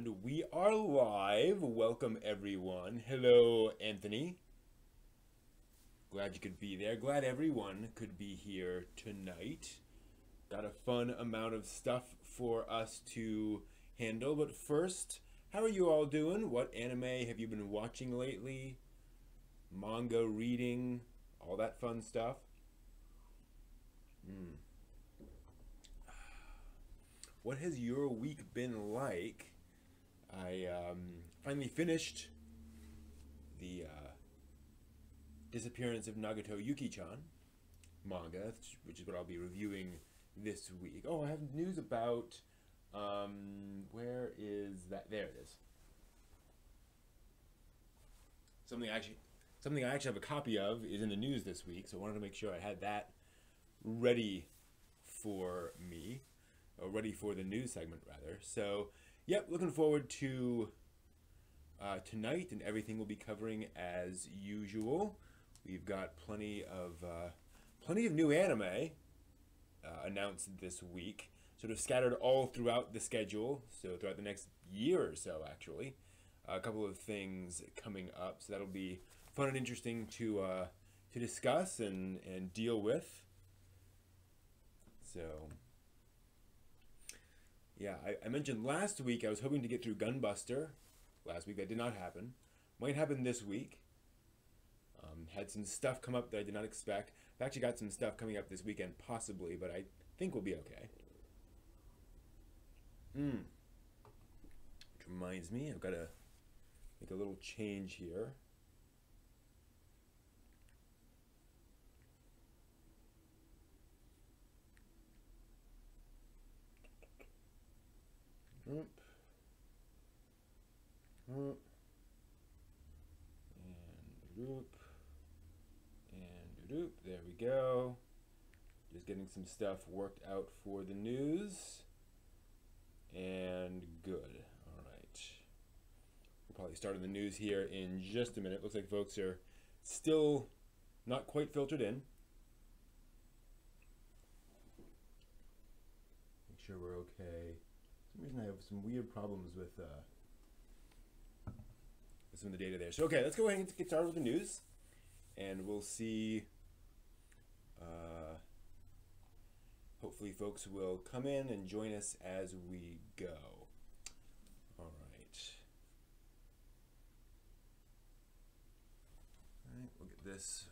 And we are live. Welcome, everyone. Hello, Anthony. Glad you could be there. Glad everyone could be here tonight. Got a fun amount of stuff for us to handle. But first, how are you all doing? What anime have you been watching lately? Manga reading? All that fun stuff? What has your week been like? I finally finished the Disappearance of Nagato Yuki-chan manga, which is what I'll be reviewing this week. Oh, I have news about, where is that? There it is. Something I actually have a copy of is in the news this week, so I wanted to make sure I had that ready for me, or ready for the news segment rather. So, yep, looking forward to tonight and everything we'll be covering as usual. We've got plenty of new anime announced this week, sort of scattered all throughout the schedule. So throughout the next year or so, actually, a couple of things coming up. So that'll be fun and interesting to discuss and deal with. So. Yeah, I mentioned last week I was hoping to get through Gunbuster. Last week that did not happen. Might happen this week. Had some stuff come up that I did not expect. I've actually got some stuff coming up this weekend, possibly, but I think we'll be okay. Which reminds me, I've got to make a little change here. And there we go. Just getting some stuff worked out for the news. And good. All right. We'll probably start on the news here in just a minute. Looks like folks are still not quite filtered in. Make sure we're okay. For some reason I have some weird problems with some of the data there. So okay, let's go ahead and get started with the news, and we'll see. Hopefully folks will come in and join us as we go. All right. All right, we'll get this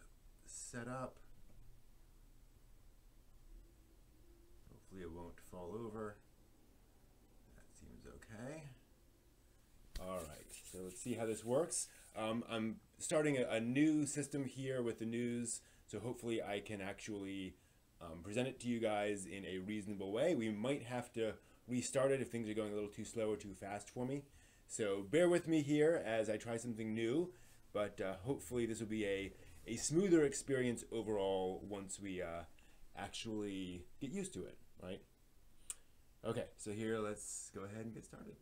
set up. Hopefully it won't fall over. Okay. All right. So let's see how this works. I'm starting a new system here with the news, so hopefully I can actually present it to you guys in a reasonable way. We might have to restart it if things are going a little too slow or too fast for me. So bear with me here as I try something new, but hopefully this will be a smoother experience overall once we actually get used to it, right? Okay, so here, let's go ahead and get started.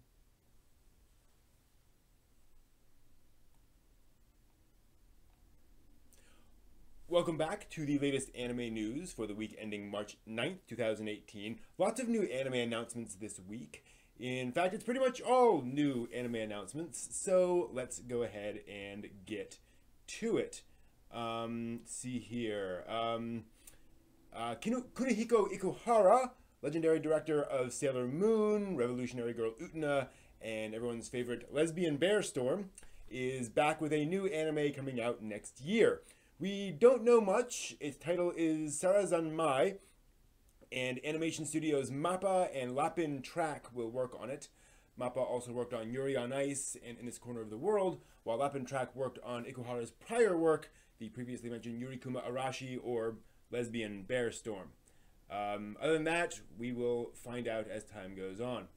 Welcome back to the latest anime news for the week ending March 9th, 2018. Lots of new anime announcements this week. In fact, it's pretty much all new anime announcements, so let's go ahead and get to it. See here. Kunihiko Ikuhara, legendary director of Sailor Moon, Revolutionary Girl Utena, and everyone's favorite Lesbian Bear Storm, is back with a new anime coming out next year. We don't know much. Its title is Sarazanmai, and animation studios MAPPA and Lapin Track will work on it. MAPPA also worked on Yuri on Ice and In This Corner of the World, while Lapin Track worked on Ikuhara's prior work, the previously mentioned Yurikuma Arashi or Lesbian Bear Storm. Other than that, we will find out as time goes on.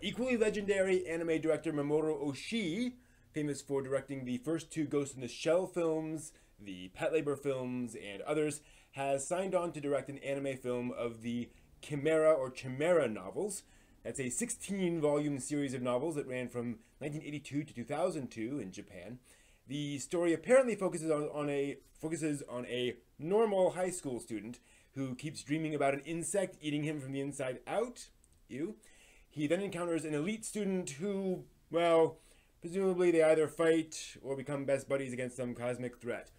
Equally legendary anime director Mamoru Oshii, famous for directing the first two Ghost in the Shell films, the Pet Labor films, and others, has signed on to direct an anime film of the Chimera or Chimera novels. That's a 16-volume series of novels that ran from 1982 to 2002 in Japan. The story apparently focuses on a normal high school student who keeps dreaming about an insect eating him from the inside out. Ew. He then encounters an elite student who, well, presumably they either fight or become best buddies against some cosmic threat.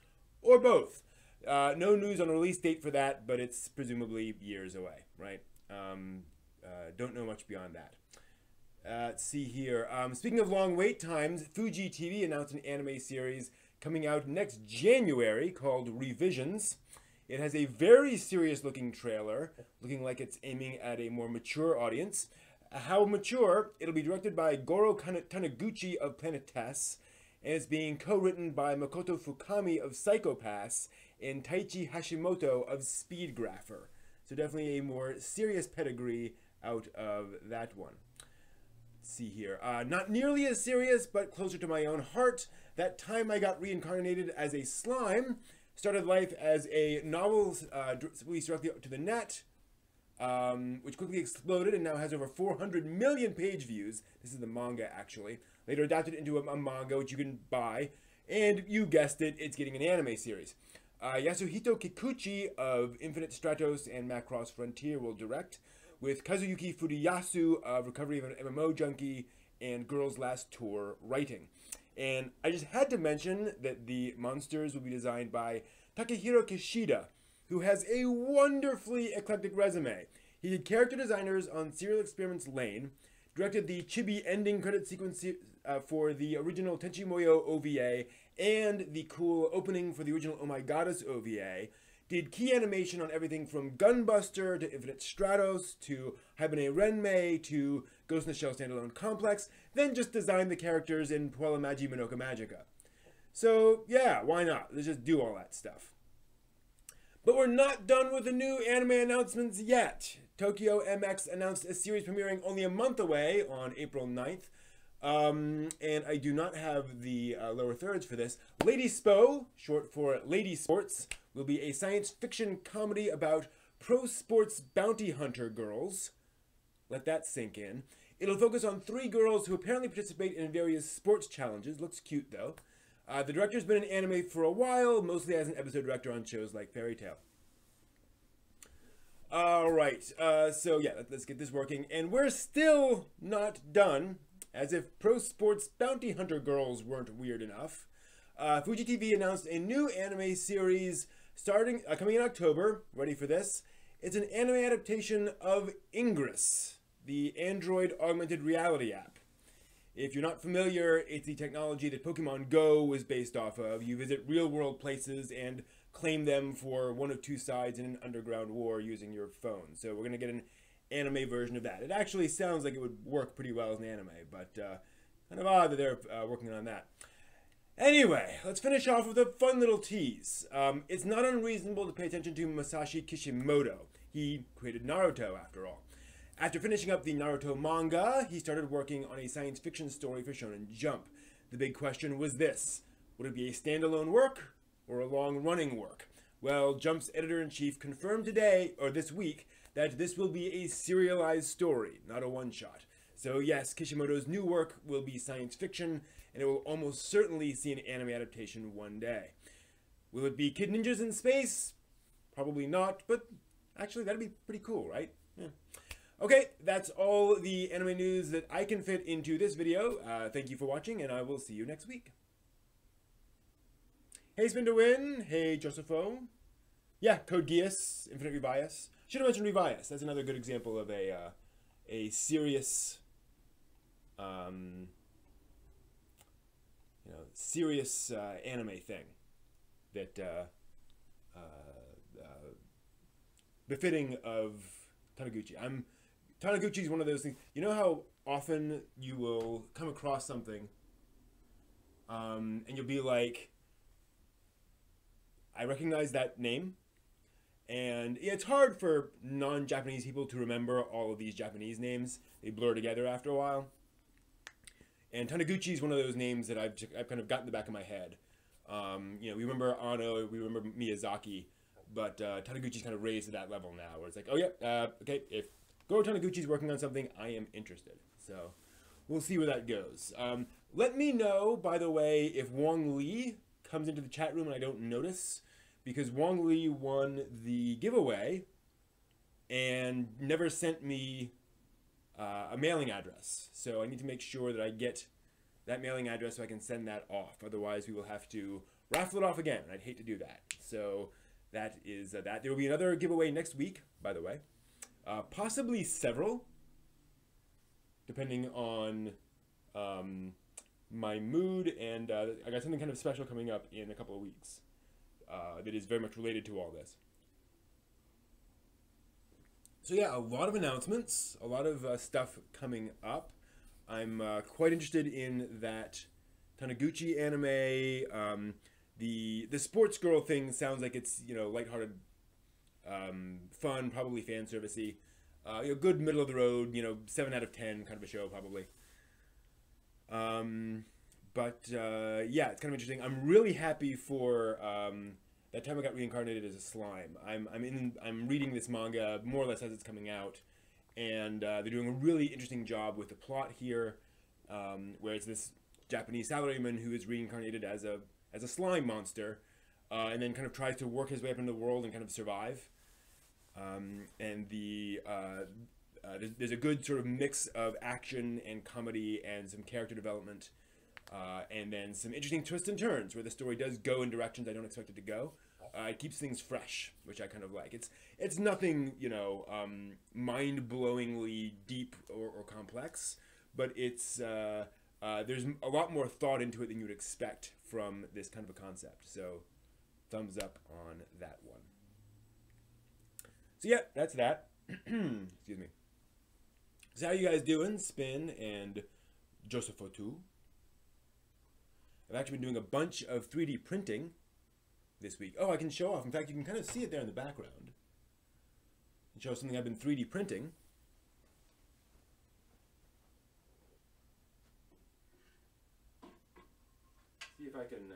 Or both. No news on a release date for that, but it's presumably years away, right? Don't know much beyond that. Let's see here. Speaking of long wait times, Fuji TV announced an anime series coming out next January called Revisions. It has a very serious-looking trailer, looking like it's aiming at a more mature audience. How mature? It'll be directed by Goro Taniguchi of Planet Tess, and it's being co-written by Makoto Fukami of Psycho Pass and Taichi Hashimoto of Speedgrapher. So definitely a more serious pedigree out of that one. Let's see here. Not nearly as serious, but closer to my own heart. That Time I Got Reincarnated as a Slime started life as a novel released directly to the net, which quickly exploded and now has over 400 million page views. This is the manga, actually. Later adapted into a manga, which you can buy. And you guessed it, it's getting an anime series. Yasuhito Kikuchi of Infinite Stratos and Macross Frontier will direct, with Kazuyuki Furuyasu of Recovery of an MMO Junkie and Girls Last Tour writing. And I just had to mention that the monsters will be designed by Takehiro Kishida, who has a wonderfully eclectic resume. He did character designers on Serial Experiments Lane, directed the chibi ending credit sequence for the original Tenchi Muyo OVA, and the cool opening for the original Oh My Goddess OVA, did key animation on everything from Gunbuster to Infinite Stratos to Haibane Renmei to Ghost in the Shell Standalone Complex, then just designed the characters in Puella Magi Minoka Magica. So yeah, why not? Let's just do all that stuff. But we're not done with the new anime announcements yet. Tokyo MX announced a series premiering only a month away on April 9th. And I do not have the lower thirds for this. Lady Spo, short for Lady Sports, will be a science fiction comedy about pro sports bounty hunter girls. Let that sink in. It'll focus on 3 girls who apparently participate in various sports challenges. Looks cute, though. The director's been in anime for a while, mostly as an episode director on shows like Fairy Tail. Alright, so yeah, let's get this working. And we're still not done, as if pro sports bounty hunter girls weren't weird enough. Fuji TV announced a new anime series coming in October. Ready for this? It's an anime adaptation of Ingress, the Android augmented reality app. If you're not familiar, it's the technology that Pokemon Go was based off of. You visit real-world places and claim them for one of 2 sides in an underground war using your phone. So we're going to get an anime version of that. It actually sounds like it would work pretty well as an anime, but kind of odd that they're working on that. Anyway, let's finish off with a fun little tease. It's not unreasonable to pay attention to Masashi Kishimoto. He created Naruto, after all. After finishing up the Naruto manga, he started working on a science fiction story for Shonen Jump. The big question was this: would it be a standalone work or a long-running work? Well, Jump's editor-in-chief confirmed today, or this week, that this will be a serialized story, not a one-shot. So yes, Kishimoto's new work will be science fiction, and it will almost certainly see an anime adaptation one day. Will it be Kid Ninjas in space? Probably not, but actually that'd be pretty cool, right? Yeah. Okay, that's all the anime news that I can fit into this video. Thank you for watching, and I will see you next week. Hey, Spin to Win. Hey, Josepho. Yeah, Code Geass, Infinite Revias. Should have mentioned Revias. That's another good example of a serious, serious anime thing that befitting of Taniguchi. Taniguchi is one of those things. You know how often you will come across something, and you'll be like, I recognize that name. And it's hard for non-Japanese people to remember all of these Japanese names. They blur together after a while. And Taniguchi is one of those names that I've kind of got in the back of my head. We remember Anno, we remember Miyazaki, but Taniguchi's kind of raised to that level now, where it's like, oh yeah, okay, if Goro Taniguchi's working on something, I am interested. So we'll see where that goes. Let me know, by the way, if Wong Lee comes into the chat room and I don't notice, because Wong Lee won the giveaway and never sent me a mailing address. So I need to make sure that I get that mailing address so I can send that off. Otherwise, we will have to raffle it off again. I'd hate to do that. So that is that. There will be another giveaway next week, by the way. Possibly several, depending on my mood. And I got something kind of special coming up in a couple of weeks that is very much related to all this. So yeah, a lot of announcements, a lot of stuff coming up. I'm quite interested in that Taniguchi anime. The sports girl thing sounds like it's, you know, lighthearted, fun, probably fan servicey. You know, good middle of the road, you know, 7 out of 10 kind of a show probably. Yeah, it's kind of interesting. I'm really happy for that time I got reincarnated as a slime. I'm reading this manga more or less as it's coming out, and they're doing a really interesting job with the plot here, where it's this Japanese salaryman who is reincarnated as a slime monster, and then kind of tries to work his way up into the world and kind of survive. There's a good sort of mix of action and comedy and some character development, and then some interesting twists and turns where the story does go in directions I don't expect it to go. It keeps things fresh, which I kind of like. It's nothing, you know, mind-blowingly deep or complex, but it's there's a lot more thought into it than you would expect from this kind of a concept. So, thumbs up on that one. So yeah, that's that. Excuse me. So how you guys doing, Spin and Josephotu? I've actually been doing a bunch of 3D printing this week. Oh, I can show off. In fact, you can kind of see it there in the background. And show something I've been 3D printing. See if I can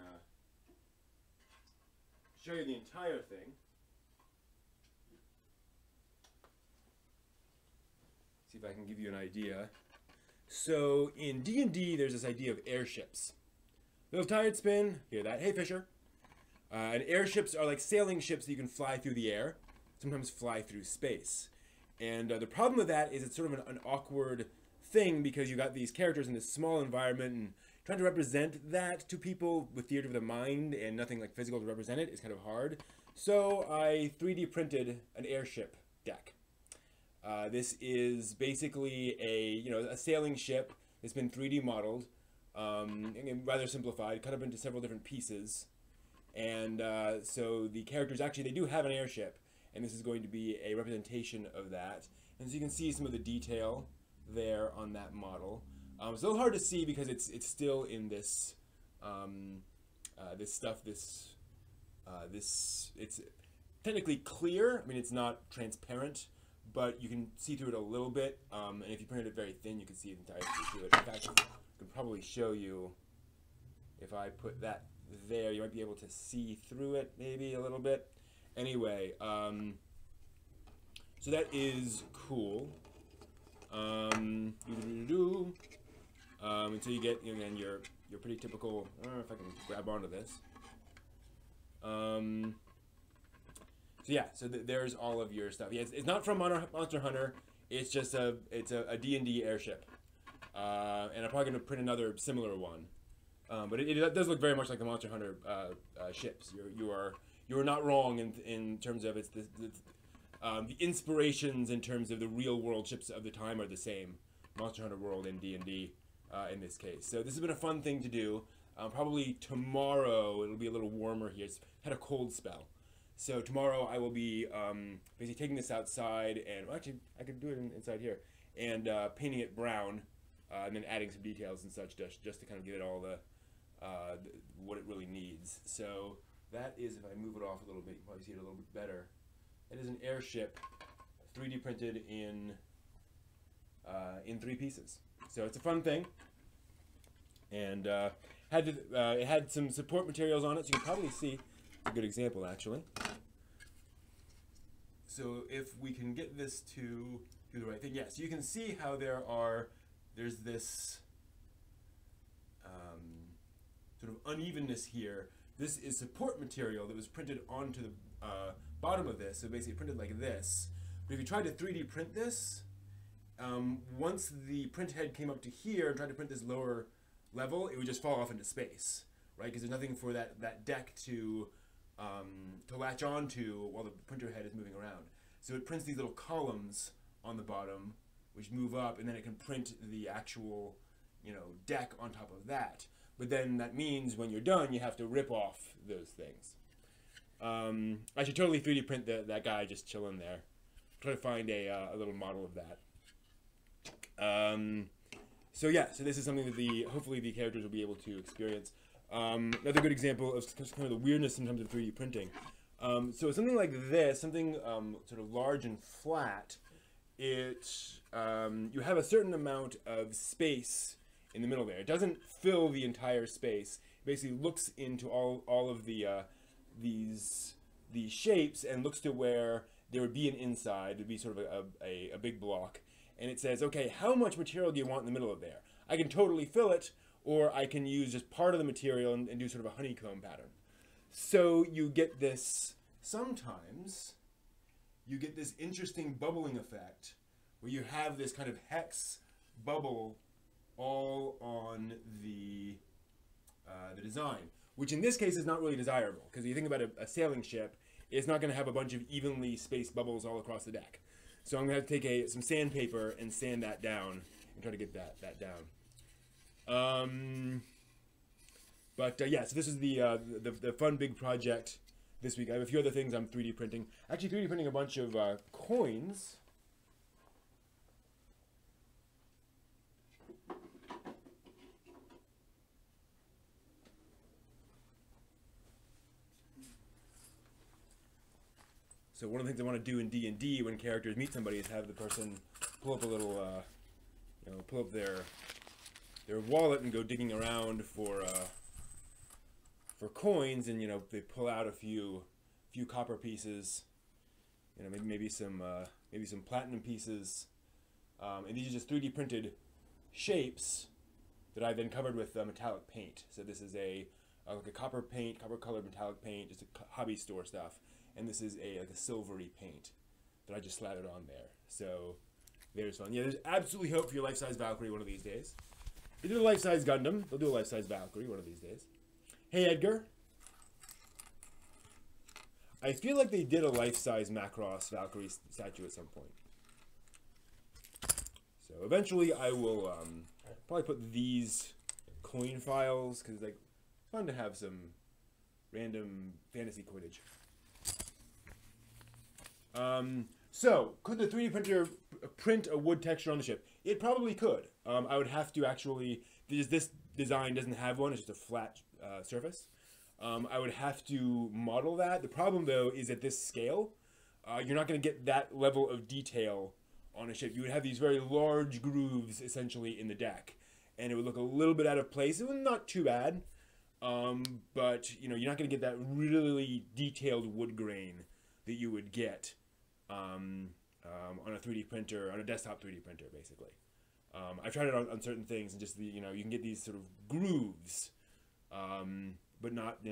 show you the entire thing. See if I can give you an idea. So in D&D, there's this idea of airships. Little tired, Spin. Hear that? Hey, Fisher. And airships are like sailing ships that you can fly through the air, sometimes fly through space. And the problem with that is it's sort of an awkward thing because you got these characters in this small environment, and trying to represent that to people with theater of the mind and nothing like physical to represent it is kind of hard. So I 3D printed an airship deck. This is basically a sailing ship that's been 3D modeled, and rather simplified, cut up into several different pieces. And so the characters actually, they do have an airship, and this is going to be a representation of that. And so you can see some of the detail there on that model. It's a little hard to see because it's still in this it's technically clear. I mean, it's not transparent, but you can see through it a little bit. And if you printed it very thin, you can see the entire through it. In fact, I could probably show you if I put that there. You might be able to see through it maybe a little bit. Anyway, so that is cool. And so you get, again, your pretty typical. I don't know if I can grab onto this. So yeah, so there's all of your stuff. Yeah, it's not from Monster Hunter. It's just a D&D airship, and I'm probably gonna print another similar one. But it does look very much like the Monster Hunter ships. You are not wrong in terms of it's the inspirations in terms of the real world ships of the time are the same. Monster Hunter World and D&D in this case. So this has been a fun thing to do. Probably tomorrow it'll be a little warmer here. It's had a cold spell. So tomorrow I will be basically taking this outside and, well, actually I could do it inside here, and painting it brown, and then adding some details and such just to kind of give it all the what it really needs. So that is, if I move it off a little bit, you can probably see it a little bit better. It is an airship 3D printed in 3 pieces. So it's a fun thing, and it had some support materials on it, so you can probably see. It's a good example, actually. So if we can get this to do the right thing, yes, you can see how there's this sort of unevenness here. This is support material that was printed onto the bottom of this, so basically printed like this. But if you tried to 3D print this, once the print head came up to here and tried to print this lower level, it would just fall off into space, right? Because there's nothing for that deck to latch onto while the printer head is moving around. So it prints these little columns on the bottom, which move up, and then it can print the actual, deck on top of that. But then that means when you're done, you have to rip off those things. I should totally 3D print that guy just chilling there. Try to find a little model of that. So this is something that hopefully the characters will be able to experience. Another good example of kind of the weirdness sometimes of 3D printing. So something like this, something sort of large and flat, you have a certain amount of space in the middle there. It doesn't fill the entire space. It basically looks into all of these shapes and looks to where there would be an inside. It would be sort of a big block. And it says, okay, how much material do you want in the middle of there? I can totally fill it, or I can use just part of the material and do sort of a honeycomb pattern. So you get this, sometimes, you get this interesting bubbling effect where you have this kind of hex bubble all on the design, which in this case is not really desirable, because if you think about a sailing ship, it's not going to have a bunch of evenly spaced bubbles all across the deck. So I'm going to have to take some sandpaper and sand that down and try to get that down. So this is the fun big project this week. I have a few other things I'm 3D printing. Actually 3D printing a bunch of coins. So one of the things I want to do in D&D when characters meet somebody is have the person pull up a little, pull up their wallet and go digging around for coins, and they pull out a few copper pieces, maybe some platinum pieces, and these are just 3D printed shapes that I then covered with metallic paint. So this is like a copper colored metallic paint, just a hobby store stuff. And this is like a silvery paint that I just slathered on there. So there's fun. Yeah, there's absolutely hope for your life-size Valkyrie one of these days. They did a life-size Gundam. They'll do a life-size Valkyrie one of these days. Hey, Edgar. I feel like they did a life-size Macross Valkyrie statue at some point. So eventually I will probably put these coin files, because it's like fun to have some random fantasy coinage. So, could the 3D printer print a wood texture on the ship? It probably could. I would have to actually, this design doesn't have one, it's just a flat surface. I would have to model that. The problem, though, is at this scale, you're not going to get that level of detail on a ship. You would have these very large grooves, essentially, in the deck, and it would look a little bit out of place. It was not too bad, but, you're not going to get that really detailed wood grain that you would get on a 3D printer, on a desktop 3D printer, basically. I've tried it on certain things, and just you can get these sort of grooves, but not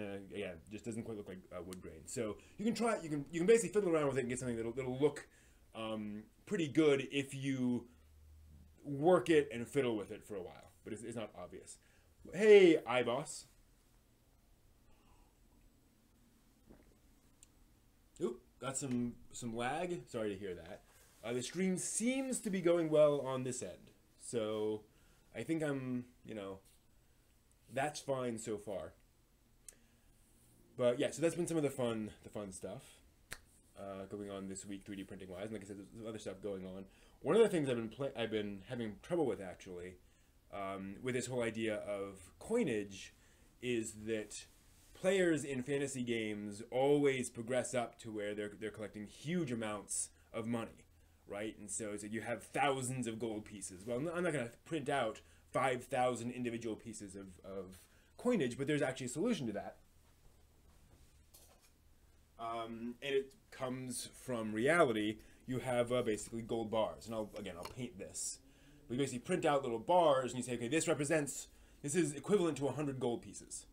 just doesn't quite look like wood grain. So you can try it. You can basically fiddle around with it and get something that'll look pretty good if you work it and fiddle with it for a while. But it's not obvious. Hey, iBoss. Oop, got some lag. Sorry to hear that. The stream seems to be going well on this end, so I think I'm, that's fine so far. But yeah, so that's been some of the fun stuff going on this week, 3D printing wise. And like I said, there's other stuff going on. One of the things I've been having trouble with actually, with this whole idea of coinage, is that players in fantasy games always progress up to where they're collecting huge amounts of money, right? And so you have thousands of gold pieces. Well, I'm not going to print out 5,000 individual pieces of coinage, but there's actually a solution to that. And it comes from reality. You have basically gold bars, and I'll paint this. We basically print out little bars, and you say, okay, this is equivalent to 100 gold pieces.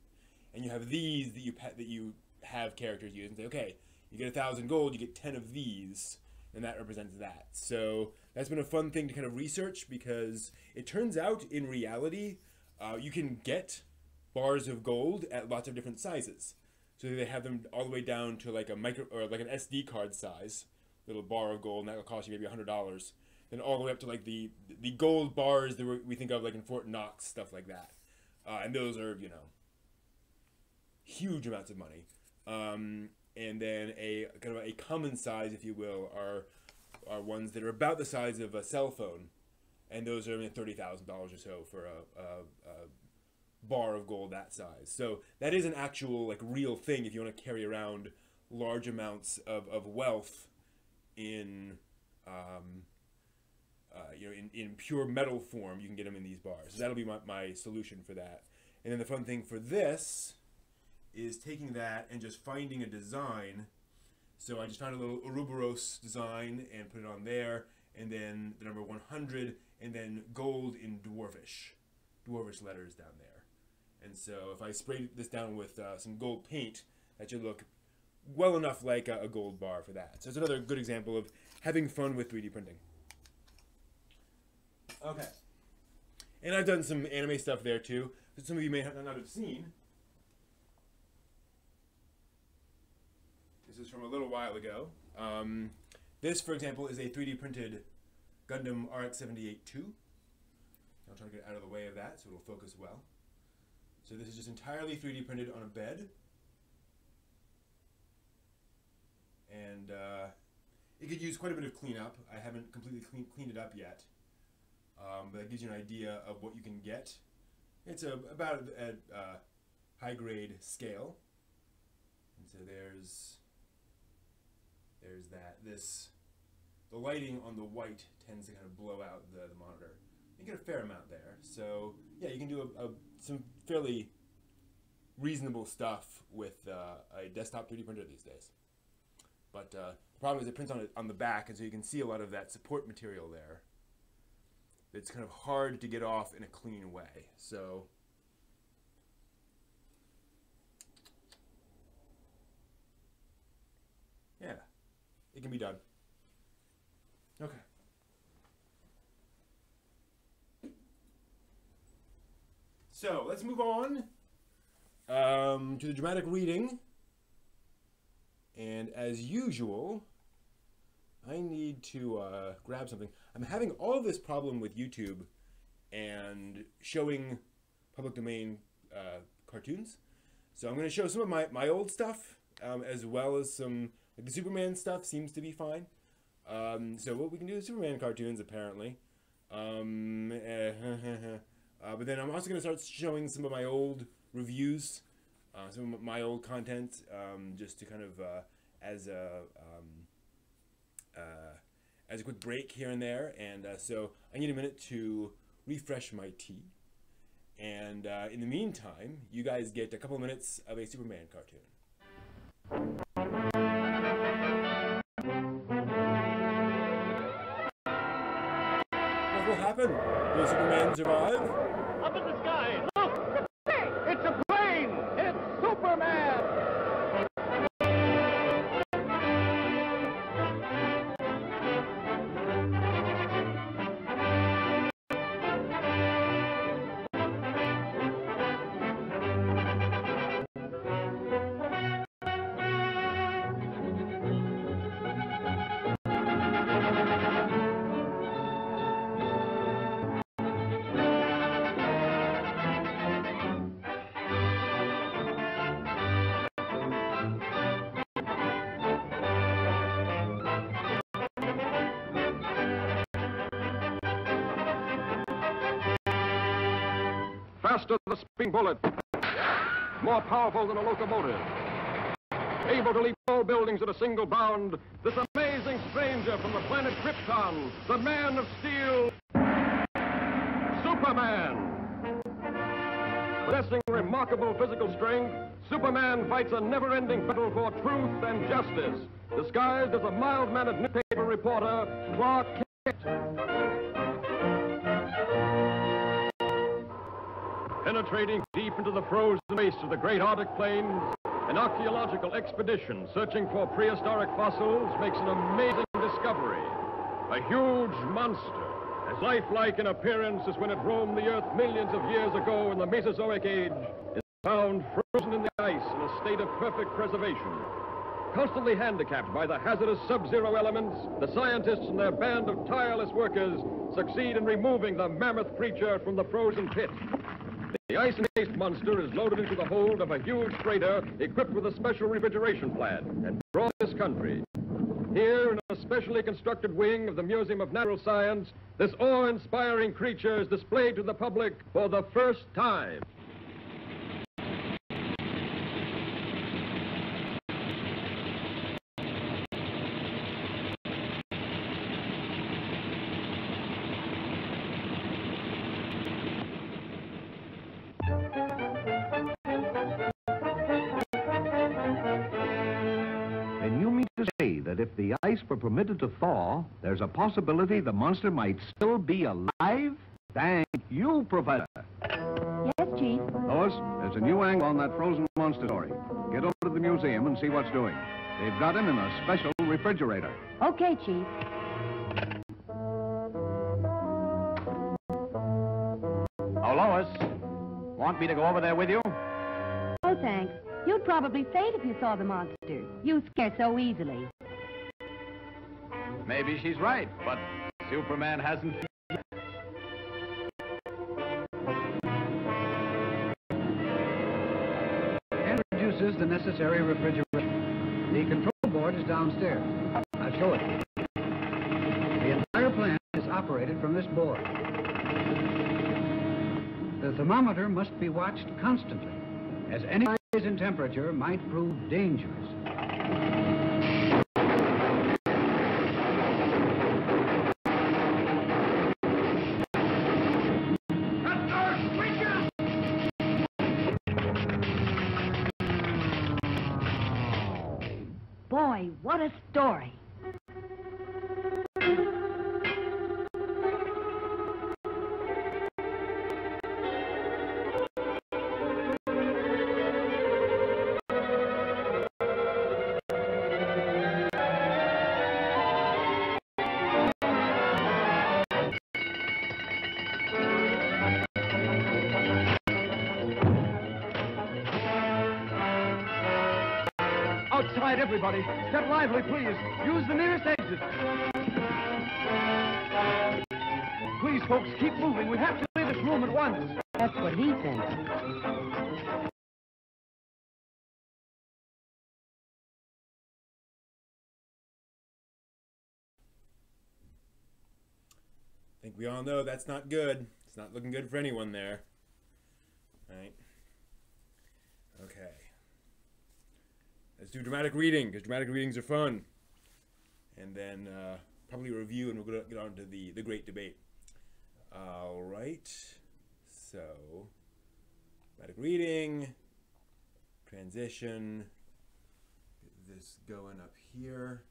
And you have these that you have characters use, and say, okay, you get 1,000 gold, you get 10 of these, and that represents that. So That's been a fun thing to kind of research, because it turns out in reality you can get bars of gold at lots of different sizes. So they have them all the way down to like a micro or like an SD card size little bar of gold, and that will cost you maybe $100. Then all the way up to like the gold bars that we think of like in Fort Knox, stuff like that. And those are, you know, huge amounts of money. And then a kind of a common size, if you will, are ones that are about the size of a cell phone, and those are $30,000 or so for a bar of gold that size. So that is an actual like real thing if you want to carry around large amounts of wealth in you know, in pure metal form. You can get them in these bars. So that'll be my solution for that. And then the fun thing for this is taking that and just finding a design. So I just found a little Ouroboros design and put it on there, and then the number 100, and then gold in dwarvish letters down there. And so if I spray this down with some gold paint, that should look well enough like a gold bar for that. So it's another good example of having fun with 3D printing. Okay. And I've done some anime stuff there too, that some of you may not have seen. This is from a little while ago. This, for example, is a 3D printed Gundam RX-78-2. I'll try to get out of the way of that so it'll focus well. So this is just entirely 3D printed on a bed. And it could use quite a bit of cleanup. I haven't completely cleaned it up yet. But that gives you an idea of what you can get. It's about at high grade scale. And so there's that. The lighting on the white tends to kind of blow out the monitor. You get a fair amount there. So yeah, you can do some fairly reasonable stuff with a desktop 3D printer these days. But the problem is it prints on the back, and so you can see a lot of that support material there. It's kind of hard to get off in a clean way. So yeah, it can be done. Okay. So let's move on to the dramatic reading. And as usual, I need to grab something. I'm having all this problem with YouTube and showing public domain cartoons. So I'm going to show some of my old stuff, as well as some, like the Superman stuff seems to be fine. So what we can do is Superman cartoons, apparently. But then I'm also going to start showing some of my old reviews, some of my old content, just to kind of as a quick break here and there. And so I need a minute to refresh my tea. And in the meantime, you guys get a couple of minutes of a Superman cartoon. What will happen? Will Superman survive? Up in the sky! Look! It's a plane! It's Superman! Faster than a speeding bullet, more powerful than a locomotive, able to leap tall buildings at a single bound, this amazing stranger from the planet Krypton, the Man of Steel, Superman. Possessing remarkable physical strength, Superman fights a never-ending battle for truth and justice, disguised as a mild-mannered newspaper reporter, Clark Kent. Penetrating deep into the frozen wastes of the great Arctic plains, an archaeological expedition searching for prehistoric fossils makes an amazing discovery. A huge monster, as lifelike in appearance as when it roamed the earth millions of years ago in the Mesozoic age, is found frozen in the ice in a state of perfect preservation. Constantly handicapped by the hazardous sub-zero elements, the scientists and their band of tireless workers succeed in removing the mammoth creature from the frozen pit. The ice-encased monster is loaded into the hold of a huge freighter equipped with a special refrigeration plant and brought to this country. Here, in a specially constructed wing of the Museum of Natural Science, this awe-inspiring creature is displayed to the public for the first time. That if the ice were permitted to thaw, there's a possibility the monster might still be alive? Thank you, Professor. Yes, Chief. Lois, there's a new angle on that frozen monster story. Get over to the museum and see what's doing. They've got him in a special refrigerator. Okay, Chief. Oh, Lois, want me to go over there with you? Oh, thanks. You'd probably faint if you saw the monster. You scare so easily. Maybe she's right, but Superman hasn't. Introduces the necessary refrigeration. The control board is downstairs. I'll show it. The entire plant is operated from this board. The thermometer must be watched constantly, as any rise in temperature might prove dangerous. Boy, what a story. Outside, everybody. Get lively, please. Use the nearest exit. Please, folks, keep moving. We have to leave this room at once. That's what he thinks. I think we all know that's not good. It's not looking good for anyone there. Right? Okay. Let's do dramatic reading, because dramatic readings are fun. And then probably a review, and we'll get on to the great debate. All right. So, dramatic reading, transition, get this going up here.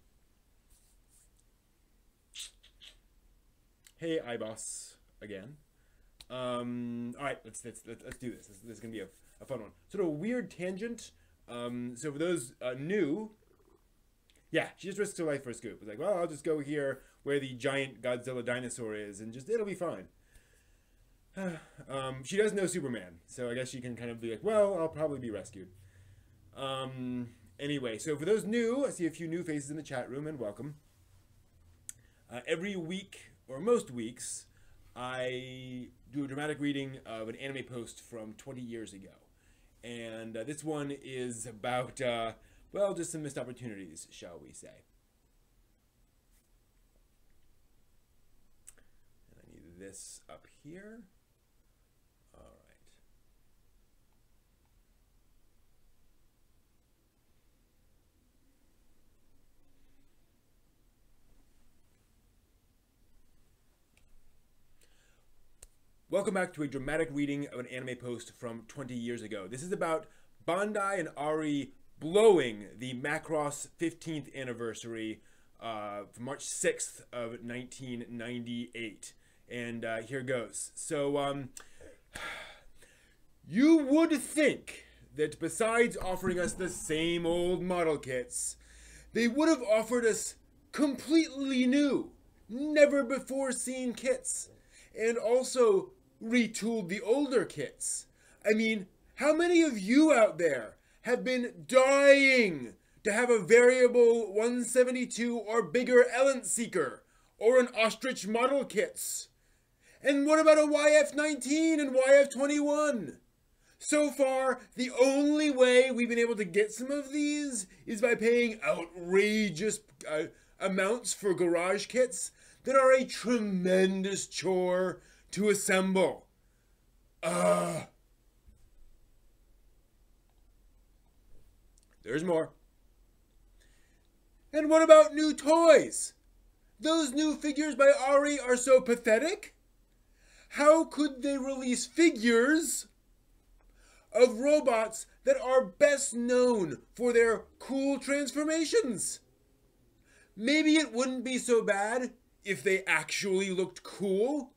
Hey, iBoss, again. All right, let's do this. This is gonna be a fun one. Sort of a weird tangent. So for those new, yeah, she just risks her life for a scoop. It's like, well, I'll just go here where the giant Godzilla dinosaur is, and just it'll be fine. She does know Superman, so I guess she can kind of be like, well, I'll probably be rescued. Anyway, so for those new, I see a few new faces in the chat room, and welcome. Every week, or most weeks, I do a dramatic reading of an anime post from 20 years ago. And this one is about, well, just some missed opportunities, shall we say. And I need this up here. All right. Welcome back to a dramatic reading of an anime post from 20 years ago. This is about Bandai and Ari blowing the Macross 15th anniversary from March 6th of 1998. And here goes. So, you would think that besides offering us the same old model kits, they would have offered us completely new, never before seen kits, and also retooled the older kits. I mean, how many of you out there have been dying to have a variable 172 or bigger Ellen Seeker or an Ostrich model kits? And what about a YF-19 and YF-21? So far, the only way we've been able to get some of these is by paying outrageous amounts for garage kits that are a tremendous chore to assemble. There's more. And what about new toys? Those new figures by Ari are so pathetic. How could they release figures of robots that are best known for their cool transformations? Maybe it wouldn't be so bad if they actually looked cool,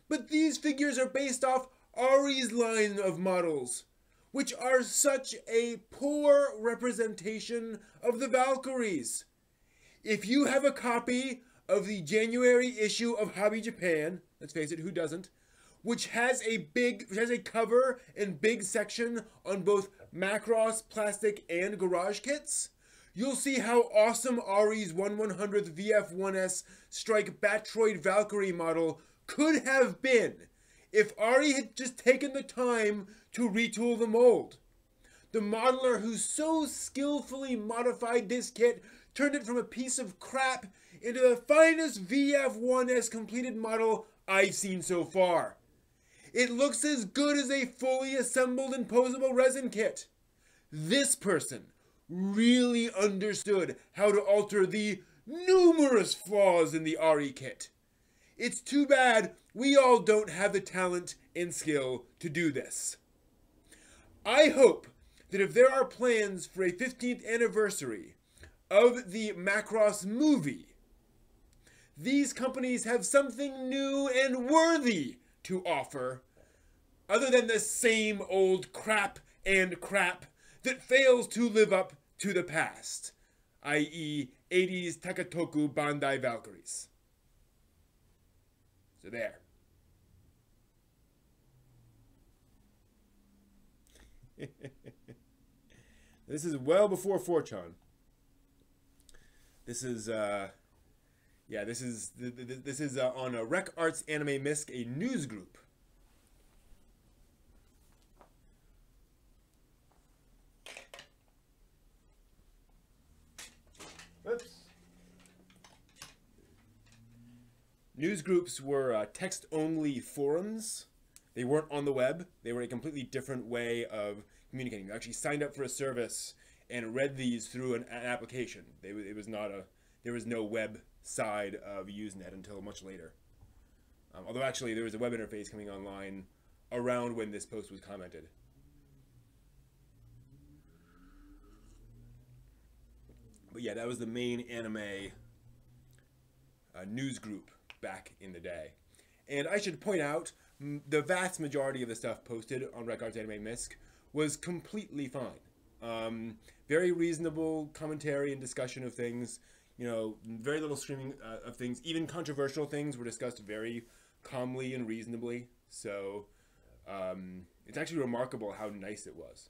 but these figures are based off Ari's line of models, which are such a poor representation of the Valkyries. If you have a copy of the January issue of Hobby Japan, let's face it, who doesn't, which has a cover and big section on both Macross, plastic, and garage kits, you'll see how awesome Ari's 1/100th VF1S Strike Batroid Valkyrie model could have been if Ari had just taken the time to retool the mold. The modeler who so skillfully modified this kit turned it from a piece of crap into the finest VF1S completed model I've seen so far. It looks as good as a fully assembled and posable resin kit. This person really understood how to alter the numerous flaws in the Ari kit. It's too bad we all don't have the talent and skill to do this. I hope that if there are plans for a 15th anniversary of the Macross movie, these companies have something new and worthy to offer, other than the same old crap and crap that fails to live up to the past, i.e. 80s Takatoku Bandai Valkyries. So there. This is well before 4chan. This is this is on Rec Arts Anime Misc, a news group. Oops. News groups were text-only forums. They weren't on the web. They were a completely different way of communicating. You actually signed up for a service and read these through an application. There was no web side of Usenet until much later. Although actually there was a web interface coming online around when this post was commented. But yeah, that was the main anime news group back in the day. And I should point out, the vast majority of the stuff posted on Rec Arts Anime Misc was completely fine. Very reasonable commentary and discussion of things. You know, very little streaming of things. Even controversial things were discussed very calmly and reasonably. So it's actually remarkable how nice it was.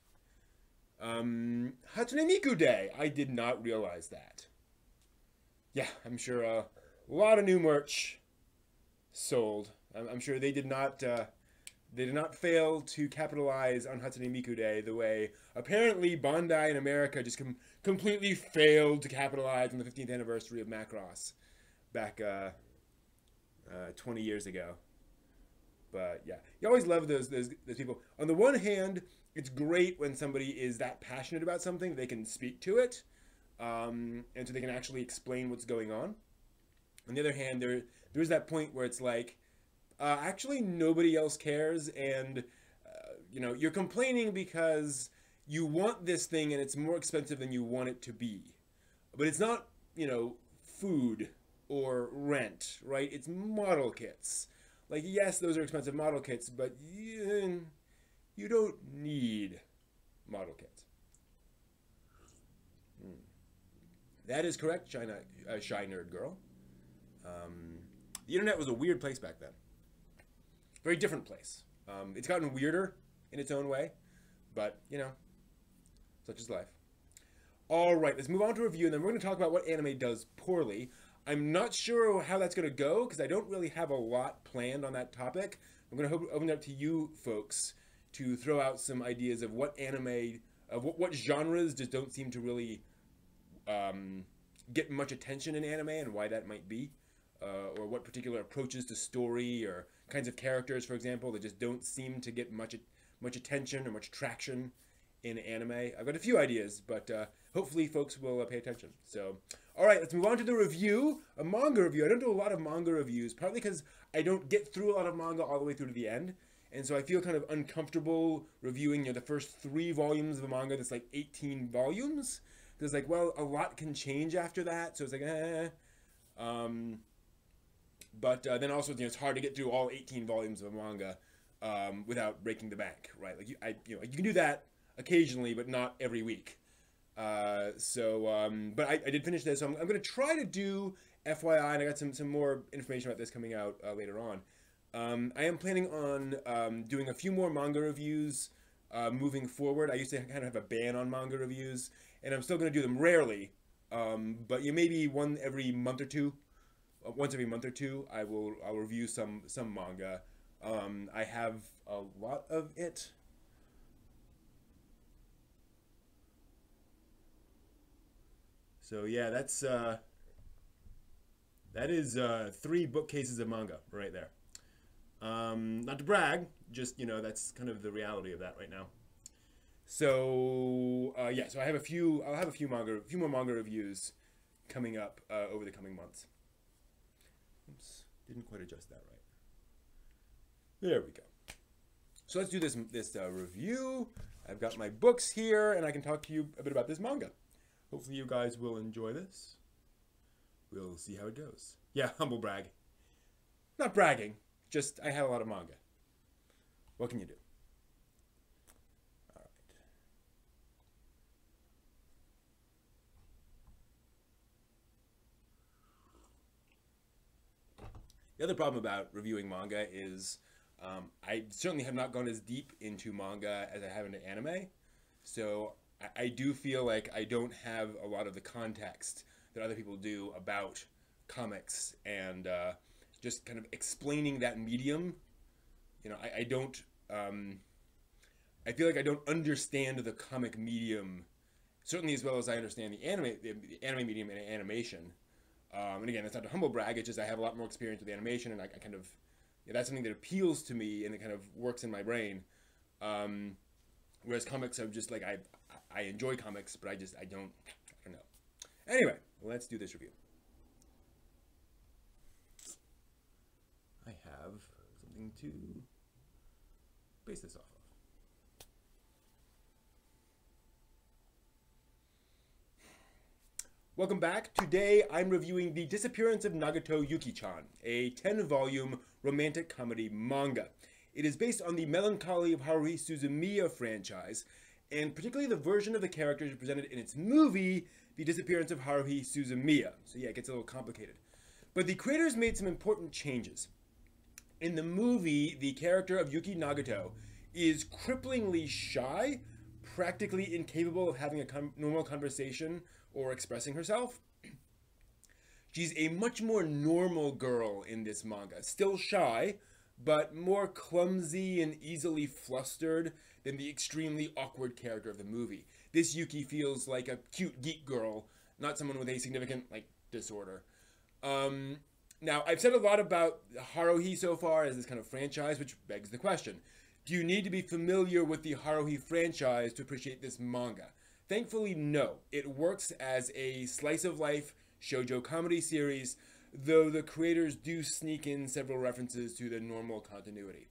Hatsune Miku Day. I did not realize that. Yeah, I'm sure a lot of new merch sold. I'm sure they did not fail to capitalize on Hatsune Miku Day the way apparently Bandai in America just completely failed to capitalize on the 15th anniversary of Macross back 20 years ago. But yeah, you always love those people. On the one hand, it's great when somebody is that passionate about something, they can speak to it, and so they can actually explain what's going on. On the other hand, there's that point where it's like, actually nobody else cares, and you know, you're complaining because you want this thing and it's more expensive than you want it to be. But it's not, you know, food or rent, right? It's model kits. Like, yes, those are expensive model kits, but you don't need model kits. That is correct, Shy Nerd Girl. The internet was a weird place back then. Very different place. It's gotten weirder in its own way, but, you know, such is life. All right, let's move on to review, and then we're going to talk about what anime does poorly. I'm not sure how that's going to go, because I don't really have a lot planned on that topic. I'm going to open it up to you folks to throw out some ideas of what anime, what genres just don't seem to really get much attention in anime, and why that might be. Or what particular approaches to story or kinds of characters, for example, that just don't seem to get much attention or much traction in anime. I've got a few ideas, but hopefully folks will pay attention. So, all right, let's move on to the review, a manga review. I don't do a lot of manga reviews, partly because I don't get through a lot of manga all the way through to the end, and so I feel kind of uncomfortable reviewing, you know, the first 3 volumes of a manga that's like 18 volumes. Because, like, well, a lot can change after that, so it's like, But then also, you know, it's hard to get through all 18 volumes of a manga without breaking the bank, right? Like, you can do that occasionally, but not every week. But I did finish this, so I'm going to try to do FYI, and I got some more information about this coming out later on. I am planning on doing a few more manga reviews moving forward. I used to kind of have a ban on manga reviews, and I'm still going to do them rarely, but maybe once every month or two, I'll review some manga. I have a lot of it. So yeah, that is 3 bookcases of manga right there. Not to brag, just, you know, that's kind of the reality of that right now. So yeah, so I'll have a few more manga reviews coming up over the coming months. Oops, didn't quite adjust that right. There we go. So let's do this review. I've got my books here, and I can talk to you a bit about this manga. Hopefully you guys will enjoy this. We'll see how it goes. Yeah, humble brag. Not bragging, just I have a lot of manga. What can you do? All right. The other problem about reviewing manga is I certainly have not gone as deep into manga as I have into anime. So I do feel like I don't have a lot of the context that other people do about comics and just kind of explaining that medium. You know, I don't, I feel like I don't understand the comic medium certainly as well as I understand the anime medium and animation. And again, that's not a humble brag, it's just I have a lot more experience with animation, and I kind of, that's something that appeals to me and it kind of works in my brain. Whereas comics are just like, I enjoy comics, but I don't know. Anyway, let's do this review. I have something to base this off of. Welcome back. Today I'm reviewing The Disappearance of Nagato Yuki-chan, a 10-volume romantic comedy manga. It is based on the Melancholy of Haruhi Suzumiya franchise, and particularly the version of the characters presented in its movie, The Disappearance of Haruhi Suzumiya. So yeah, it gets a little complicated. But the creators made some important changes. In the movie, the character of Yuki Nagato is cripplingly shy, practically incapable of having a normal conversation or expressing herself. She's a much more normal girl in this manga. Still shy, but more clumsy and easily flustered than the extremely awkward character of the movie. This Yuki feels like a cute geek girl, not someone with a significant, disorder. Now, I've said a lot about Haruhi so far as this kind of franchise, which begs the question. Do you need to be familiar with the Haruhi franchise to appreciate this manga? Thankfully, no. It works as a slice-of-life shoujo comedy series, though the creators do sneak in several references to the normal continuity.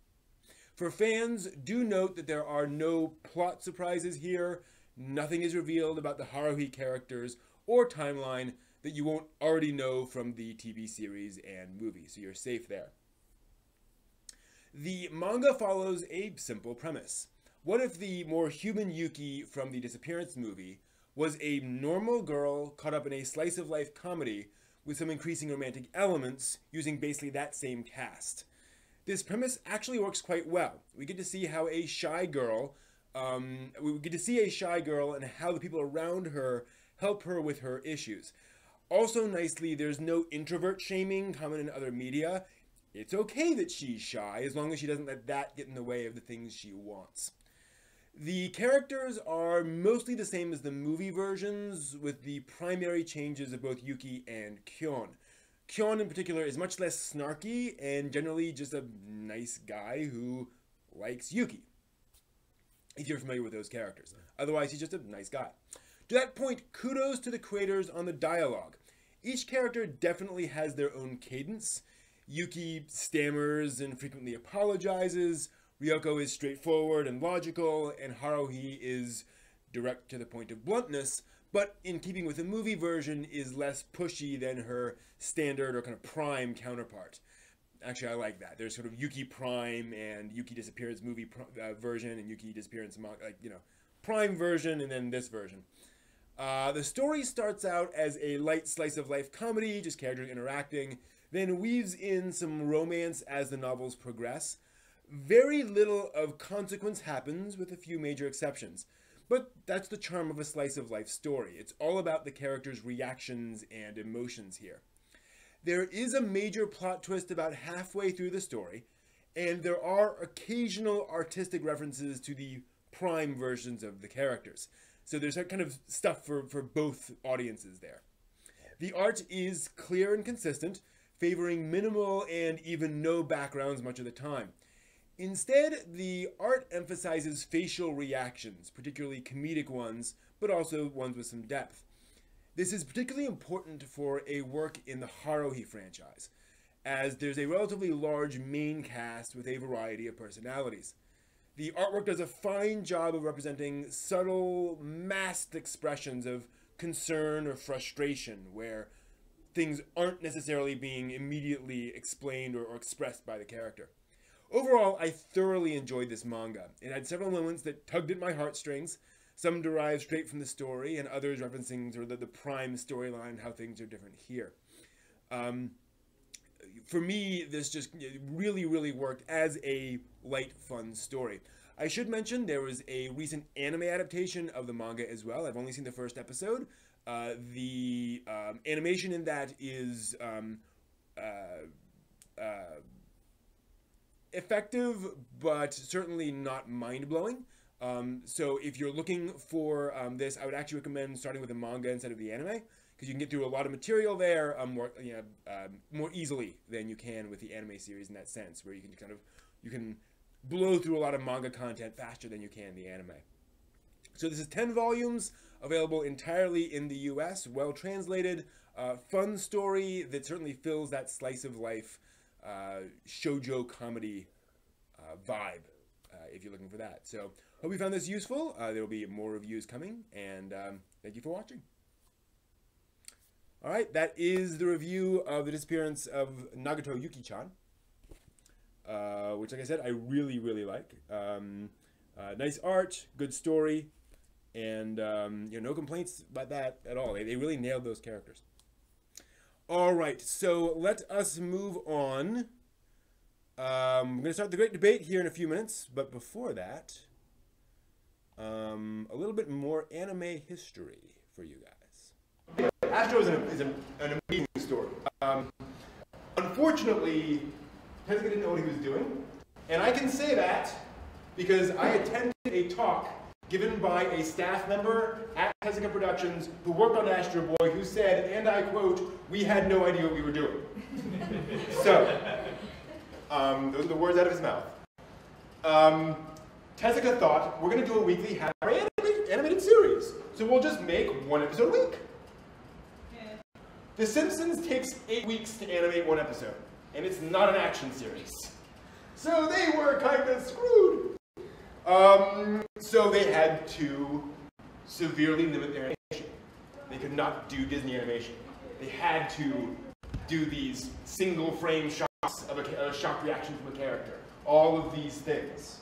For fans, do note that there are no plot surprises here. Nothing is revealed about the Haruhi characters or timeline that you won't already know from the TV series and movie, so you're safe there. The manga follows a simple premise. What if the more human Yuki from the Disappearance movie was a normal girl caught up in a slice-of-life comedy with some increasing romantic elements using basically that same cast. This premise actually works quite well. We get to see how a shy girl, and how the people around her help her with her issues. Also nicely, there's no introvert shaming common in other media. It's okay that she's shy, as long as she doesn't let that get in the way of the things she wants. The characters are mostly the same as the movie versions, with the primary changes of both Yuki and Kyon. Kyon in particular is much less snarky and generally just a nice guy who likes Yuki, if you're familiar with those characters. Otherwise, he's just a nice guy. To that point, kudos to the creators on the dialogue. Each character definitely has their own cadence. Yuki stammers and frequently apologizes. Ryoko is straightforward and logical, and Haruhi is direct to the point of bluntness, but in keeping with the movie version is less pushy than her standard or kind of prime counterpart. Actually, I like that. There's sort of Yuki Prime and Yuki Disappearance movie version and Yuki Disappearance, prime version and then this version. The story starts out as a light slice of life comedy, just characters interacting, then weaves in some romance as the novels progress. Very little of consequence happens, with a few major exceptions. But that's the charm of a slice of life story. It's all about the characters' reactions and emotions here. There is a major plot twist about halfway through the story, and there are occasional artistic references to the prime versions of the characters. So there's that kind of stuff for both audiences there. The art is clear and consistent, favoring minimal and even no backgrounds much of the time. Instead, the art emphasizes facial reactions, particularly comedic ones, but also ones with some depth. This is particularly important for a work in the Haruhi franchise, as there's a relatively large main cast with a variety of personalities. The artwork does a fine job of representing subtle, masked expressions of concern or frustration, where things aren't necessarily being immediately explained or expressed by the character. Overall, I thoroughly enjoyed this manga. It had several moments that tugged at my heartstrings, some derived straight from the story, and others referencing sort of the prime storyline, how things are different here. For me, this just really, really worked as a light, fun story. I should mention there was a recent anime adaptation of the manga as well. I've only seen the first episode. The animation in that is effective, but certainly not mind-blowing. So if you're looking for this, I would actually recommend starting with the manga instead of the anime, because you can get through a lot of material there more easily than you can with the anime series in that sense, where you can blow through a lot of manga content faster than you can the anime. So this is 10 volumes, available entirely in the US, well translated, fun story that certainly fills that slice of life shoujo comedy vibe, if you're looking for that. So hope you found this useful. There will be more reviews coming, and thank you for watching. All right, that is the review of The Disappearance of Nagato Yuki-chan, which, like I said, I really, really like. Nice art, good story, and no complaints about that at all. They really nailed those characters. All right, so let us move on. I'm going to start the great debate here in a few minutes, but before that, a little bit more anime history for you guys. Astro is an amazing story. Unfortunately, Tezuka didn't know what he was doing, and I can say that because I attended a talk given by a staff member at Tezuka Productions who worked on Astro Boy, who said, and I quote, "We had no idea what we were doing." So, those are the words out of his mouth. Tezuka thought, we're going to do a weekly animated series, so we'll just make one episode a week. Yeah. The Simpsons takes 8 weeks to animate one episode, and it's not an action series. So they were kind of screwed. So they had to severely limit their animation. They could not do Disney animation. They had to do these single frame shots of a shock reaction from a character. All of these things.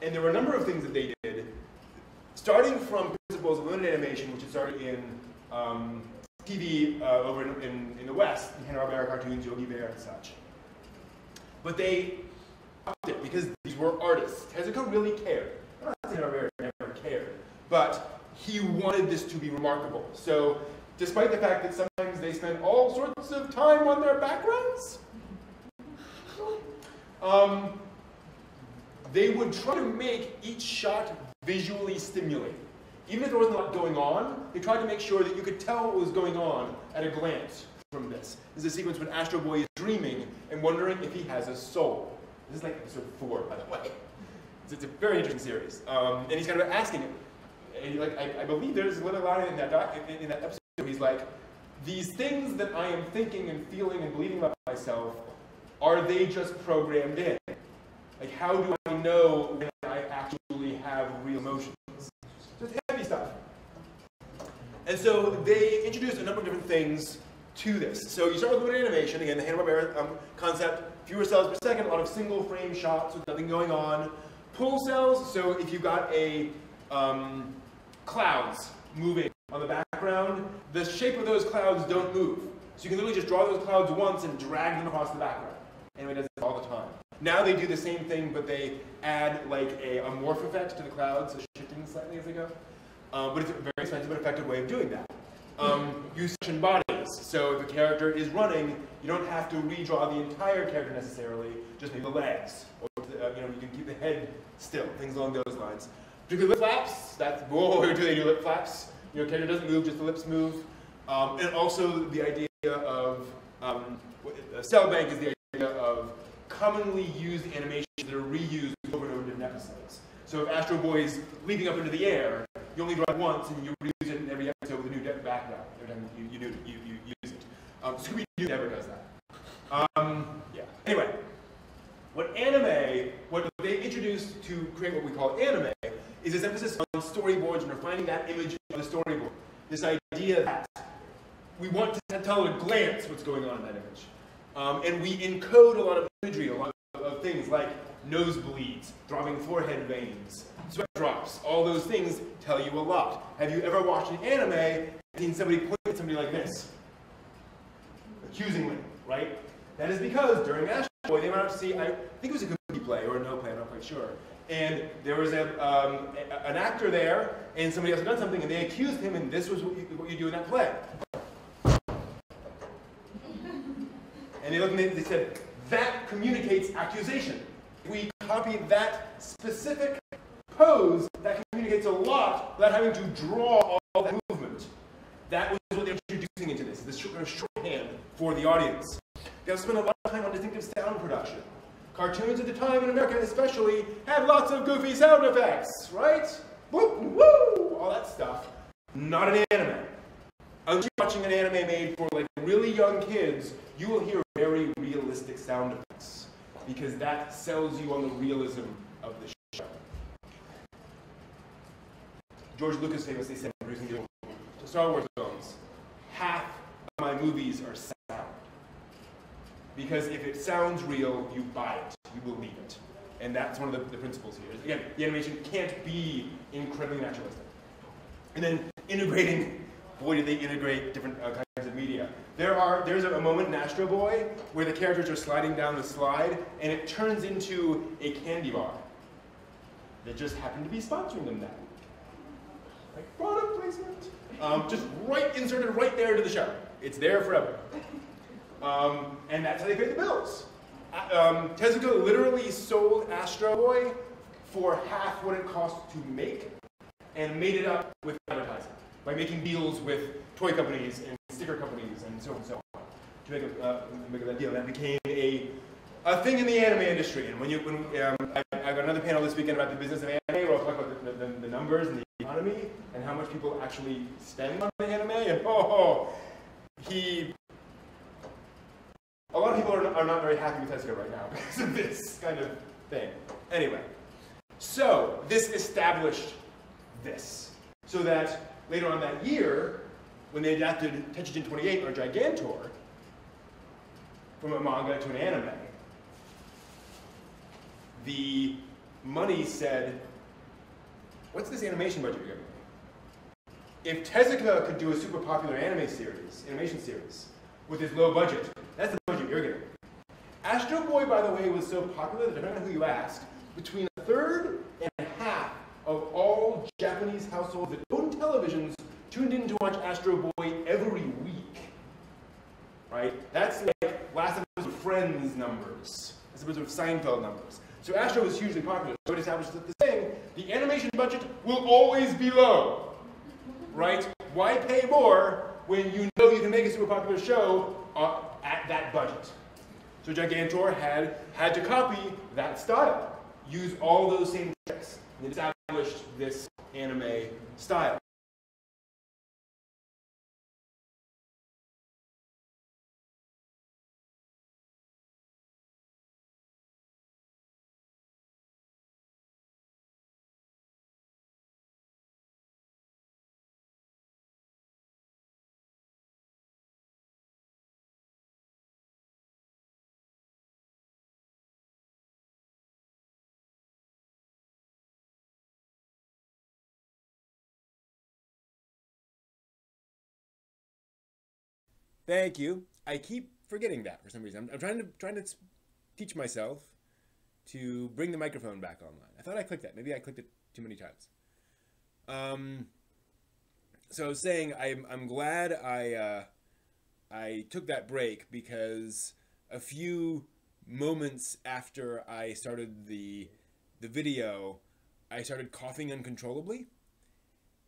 And there were a number of things that they did, starting from principles of limited animation, which had started in TV over in the West, in Hanna-Barbera cartoons, Yogi Bear and such. But they stopped it because these were artists. Tezuka really cared. I'm not saying Hanna-Barbera never cared, but he wanted this to be remarkable. So, despite the fact that sometimes they spent all sorts of time on their backgrounds, they would try to make each shot visually stimulating. Even if there wasn't a lot going on, they tried to make sure that you could tell what was going on at a glance from this. This is a sequence when Astro Boy is dreaming and wondering if he has a soul. This is like episode 4, by the way. It's a very interesting series. And he's kind of asking it. And I believe there's a little line in that episode where he's like, these things that I am thinking and feeling and believing about myself, are they just programmed in? Like, how do I know when I actually have real emotions? Just heavy stuff. And so they introduced a number of different things to this. So you start with limited animation, again, the Hanna-Barbera concept, fewer cells per second, a lot of single frame shots with nothing going on. Pull cells, so if you've got a clouds moving on the background, the shape of those clouds don't move. So you can literally just draw those clouds once and drag them across the background. Anime does this all the time. Now they do the same thing, but they add like a morph effect to the clouds, so shifting slightly as they go. But it's a very expensive but effective way of doing that. Use section bodies. So if a character is running, you don't have to redraw the entire character necessarily, just maybe the legs. Or you can keep the head still, things along those lines. Particularly lip flaps, do they do lip flaps? Character doesn't move, just the lips move. And also the idea of, cell bank is the idea of commonly used animations that are reused over and over in different episodes. So if Astro Boy is leaping up into the air, you only draw it once and you reuse it in every episode with a new background every time you use it. Scooby-Doo never does that. Yeah. Anyway, what they introduced to create what we call anime is this emphasis on storyboards and refining that image of the storyboard. This idea that we want to tell at a glance what's going on in that image. And we encode a lot of imagery, a lot of things like nosebleeds, throbbing forehead veins, sweat drops. All those things tell you a lot. Have you ever watched an anime and seen somebody point at somebody like this? Accusingly, right? That is because during Astro Boy, they went out to see, I think it was a Kabuki play or a no play, I'm not quite sure. And there was an actor there, and somebody else had done something, and they accused him, and this was what you do in that play. And they looked and they said, that communicates accusation. If we copy that specific pose, that communicates a lot without having to draw all that movement. That was what they're introducing into this sort of shorthand for the audience. They also spent a lot of time on distinctive sound production. Cartoons at the time in America especially had lots of goofy sound effects, right? Woo, woo, all that stuff. Not an anime. Unless you're watching an anime made for like really young kids, you will hear very realistic sound effects because that sells you on the realism of the show. George Lucas famously said when producing the Star Wars films, half of my movies are sound. Because if it sounds real, you buy it, you believe it. And that's one of the principles here. Again, the animation can't be incredibly naturalistic. And then integrating, boy did they integrate different kinds of media. There's a moment in Astro Boy where the characters are sliding down the slide and it turns into a candy bar that just happened to be sponsoring them now. Like product placement. Just inserted right there into the show. It's there forever. And that's how they paid the bills. Tezuka literally sold Astro Boy for half what it cost to make and made it up with advertising by making deals with toy companies and sticker companies and so on and so on to make that deal. That became a thing in the anime industry. And I got another panel this weekend about the business of anime where I'll talk about the numbers and the economy and how much people actually spend on the anime. And a lot of people are not very happy with Tezuka right now because of this kind of thing. Anyway, so this established this. So that later on that year, when they adapted Tenchijin 28 or Gigantor from a manga to an anime, the money said, what's this animation budget you're giving me? if Tezuka could do a super popular animation series, with his low budget, that's the budget you're getting. Astro Boy, by the way, was so popular that depending on who you asked, between a third and half of all Japanese households that own televisions tuned in to watch Astro Boy every week. Right? That's like last episode of Friends numbers. That's episode of Seinfeld numbers. So Astro was hugely popular. So it established that the animation budget will always be low. Right? Why pay more when you know you can make a super popular show at that budget? So Gigantor had to copy that style. Use all those same tricks. And it established this anime style. Thank you. I keep forgetting that for some reason. I'm trying to teach myself to bring the microphone back online. I thought I clicked that. Maybe I clicked it too many times. So I was saying I'm glad I took that break because a few moments after I started the video, I started coughing uncontrollably,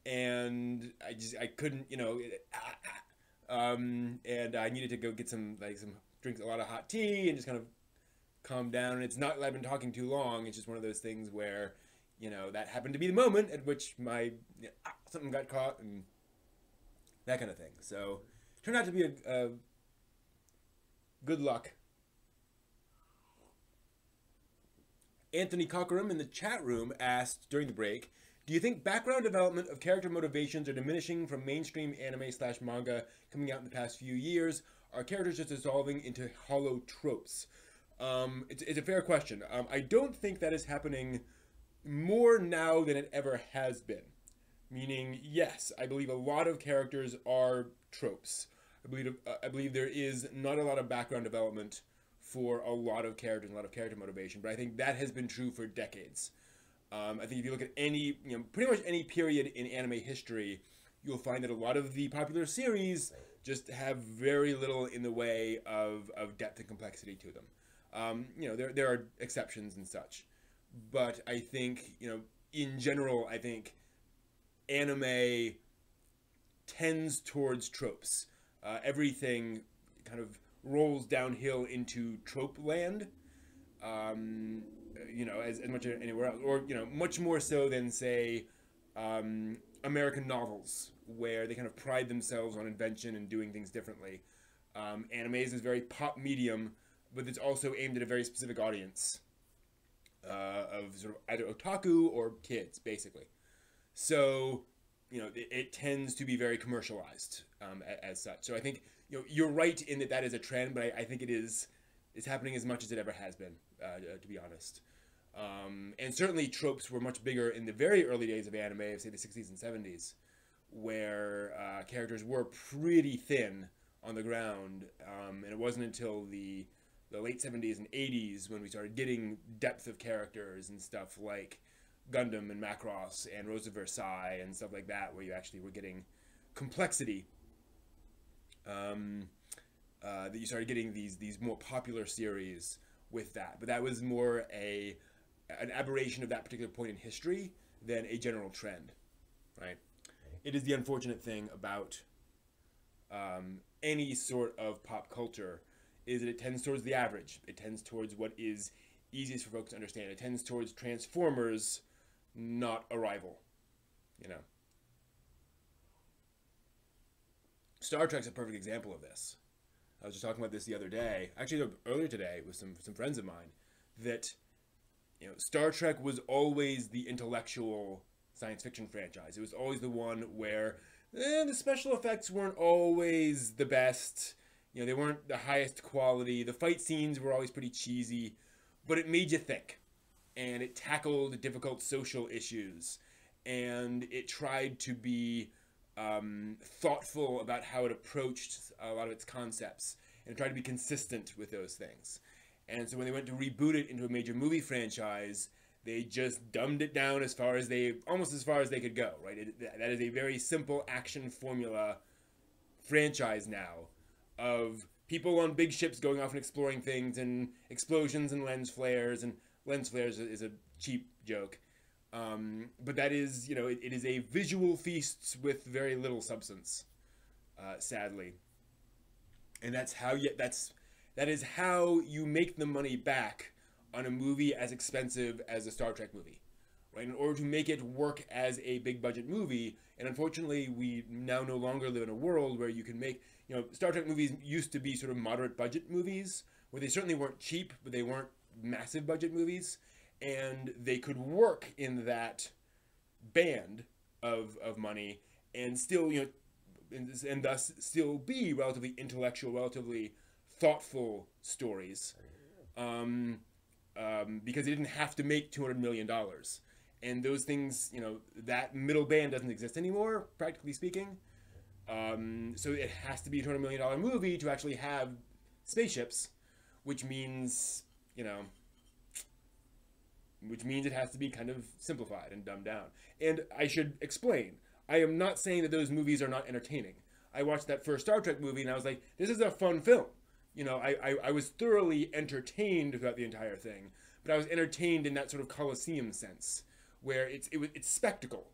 and I couldn't, you know. And I needed to go get some drink a lot of hot tea and just kind of calm down. And it's not that I've been talking too long. It's just one of those things where, you know, that happened to be the moment at which something got caught and that kind of thing. So it turned out to be a good luck. Anthony Cockeram in the chat room asked during the break, do you think background development of character motivations are diminishing from mainstream anime/manga coming out in the past few years? Are characters just dissolving into hollow tropes? It's a fair question. I don't think that is happening more now than it ever has been. Meaning, yes, I believe a lot of characters are tropes. I believe there is not a lot of background development for a lot of characters, a lot of character motivation, but I think that has been true for decades. I think if you look at pretty much any period in anime history, you'll find that a lot of the popular series just have very little in the way of depth and complexity to them. There are exceptions and such, but I think, in general, I think anime tends towards tropes. Everything kind of rolls downhill into trope land. As much as anywhere else, or much more so than, say, American novels, where they kind of pride themselves on invention and doing things differently. Anime is this very pop medium, but it's also aimed at a very specific audience of sort of either otaku or kids, basically. So, it tends to be very commercialized as such. So I think you're right in that is a trend, but I think it's happening as much as it ever has been, to be honest. And certainly tropes were much bigger in the very early days of anime, say the 60s and 70s, where characters were pretty thin on the ground, and it wasn't until the late 70s and 80s when we started getting depth of characters and stuff like Gundam and Macross and Rose of Versailles and stuff like that, where you actually were getting complexity. That you started getting these more popular series with that, but that was more an aberration of that particular point in history than a general trend, right? It is the unfortunate thing about any sort of pop culture is that it tends towards the average. It tends towards what is easiest for folks to understand. It tends towards Transformers, not Arrival, Star Trek's a perfect example of this. I was just talking about this the other day, actually earlier today, with some friends of mine, that Star Trek was always the intellectual science fiction franchise. It was always the one where the special effects weren't always the best. They weren't the highest quality. The fight scenes were always pretty cheesy, but it made you think, and it tackled difficult social issues, and it tried to be thoughtful about how it approached a lot of its concepts and tried to be consistent with those things. And so when they went to reboot it into a major movie franchise, they just dumbed it down almost as far as they could go, right? That is a very simple action formula franchise now of people on big ships going off and exploring things, and explosions and lens flares is a cheap joke. But that is, it is a visual feast with very little substance, sadly. And that is how you make the money back on a movie as expensive as a Star Trek movie, right? In order to make it work as a big budget movie, and unfortunately we now no longer live in a world where you can make, Star Trek movies used to be sort of moderate budget movies, where they certainly weren't cheap, but they weren't massive budget movies, and they could work in that band of money and still, and thus still be relatively intellectual, relatively thoughtful stories, because they didn't have to make $200 million. And those things, that middle band doesn't exist anymore, practically speaking. So it has to be a $200 million movie to actually have spaceships, which means, it has to be kind of simplified and dumbed down. And I should explain, I am not saying that those movies are not entertaining. I watched that first Star Trek movie and I was like, this is a fun film. I was thoroughly entertained throughout the entire thing, but I was entertained in that sort of Colosseum sense, where it's spectacle,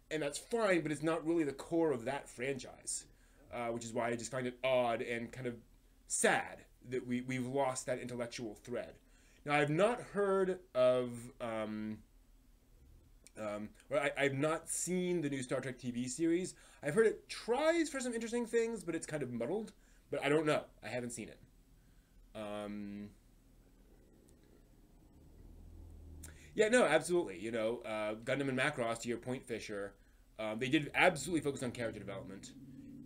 and that's fine, but it's not really the core of that franchise, which is why I just find it odd and kind of sad that we've lost that intellectual thread. Now, I've not heard of, I've not seen the new Star Trek TV series. I've heard it tries for some interesting things, but it's kind of muddled. But I don't know. I haven't seen it. Yeah, no, absolutely. Gundam and Macross, to your point, Fisher, they did absolutely focus on character development,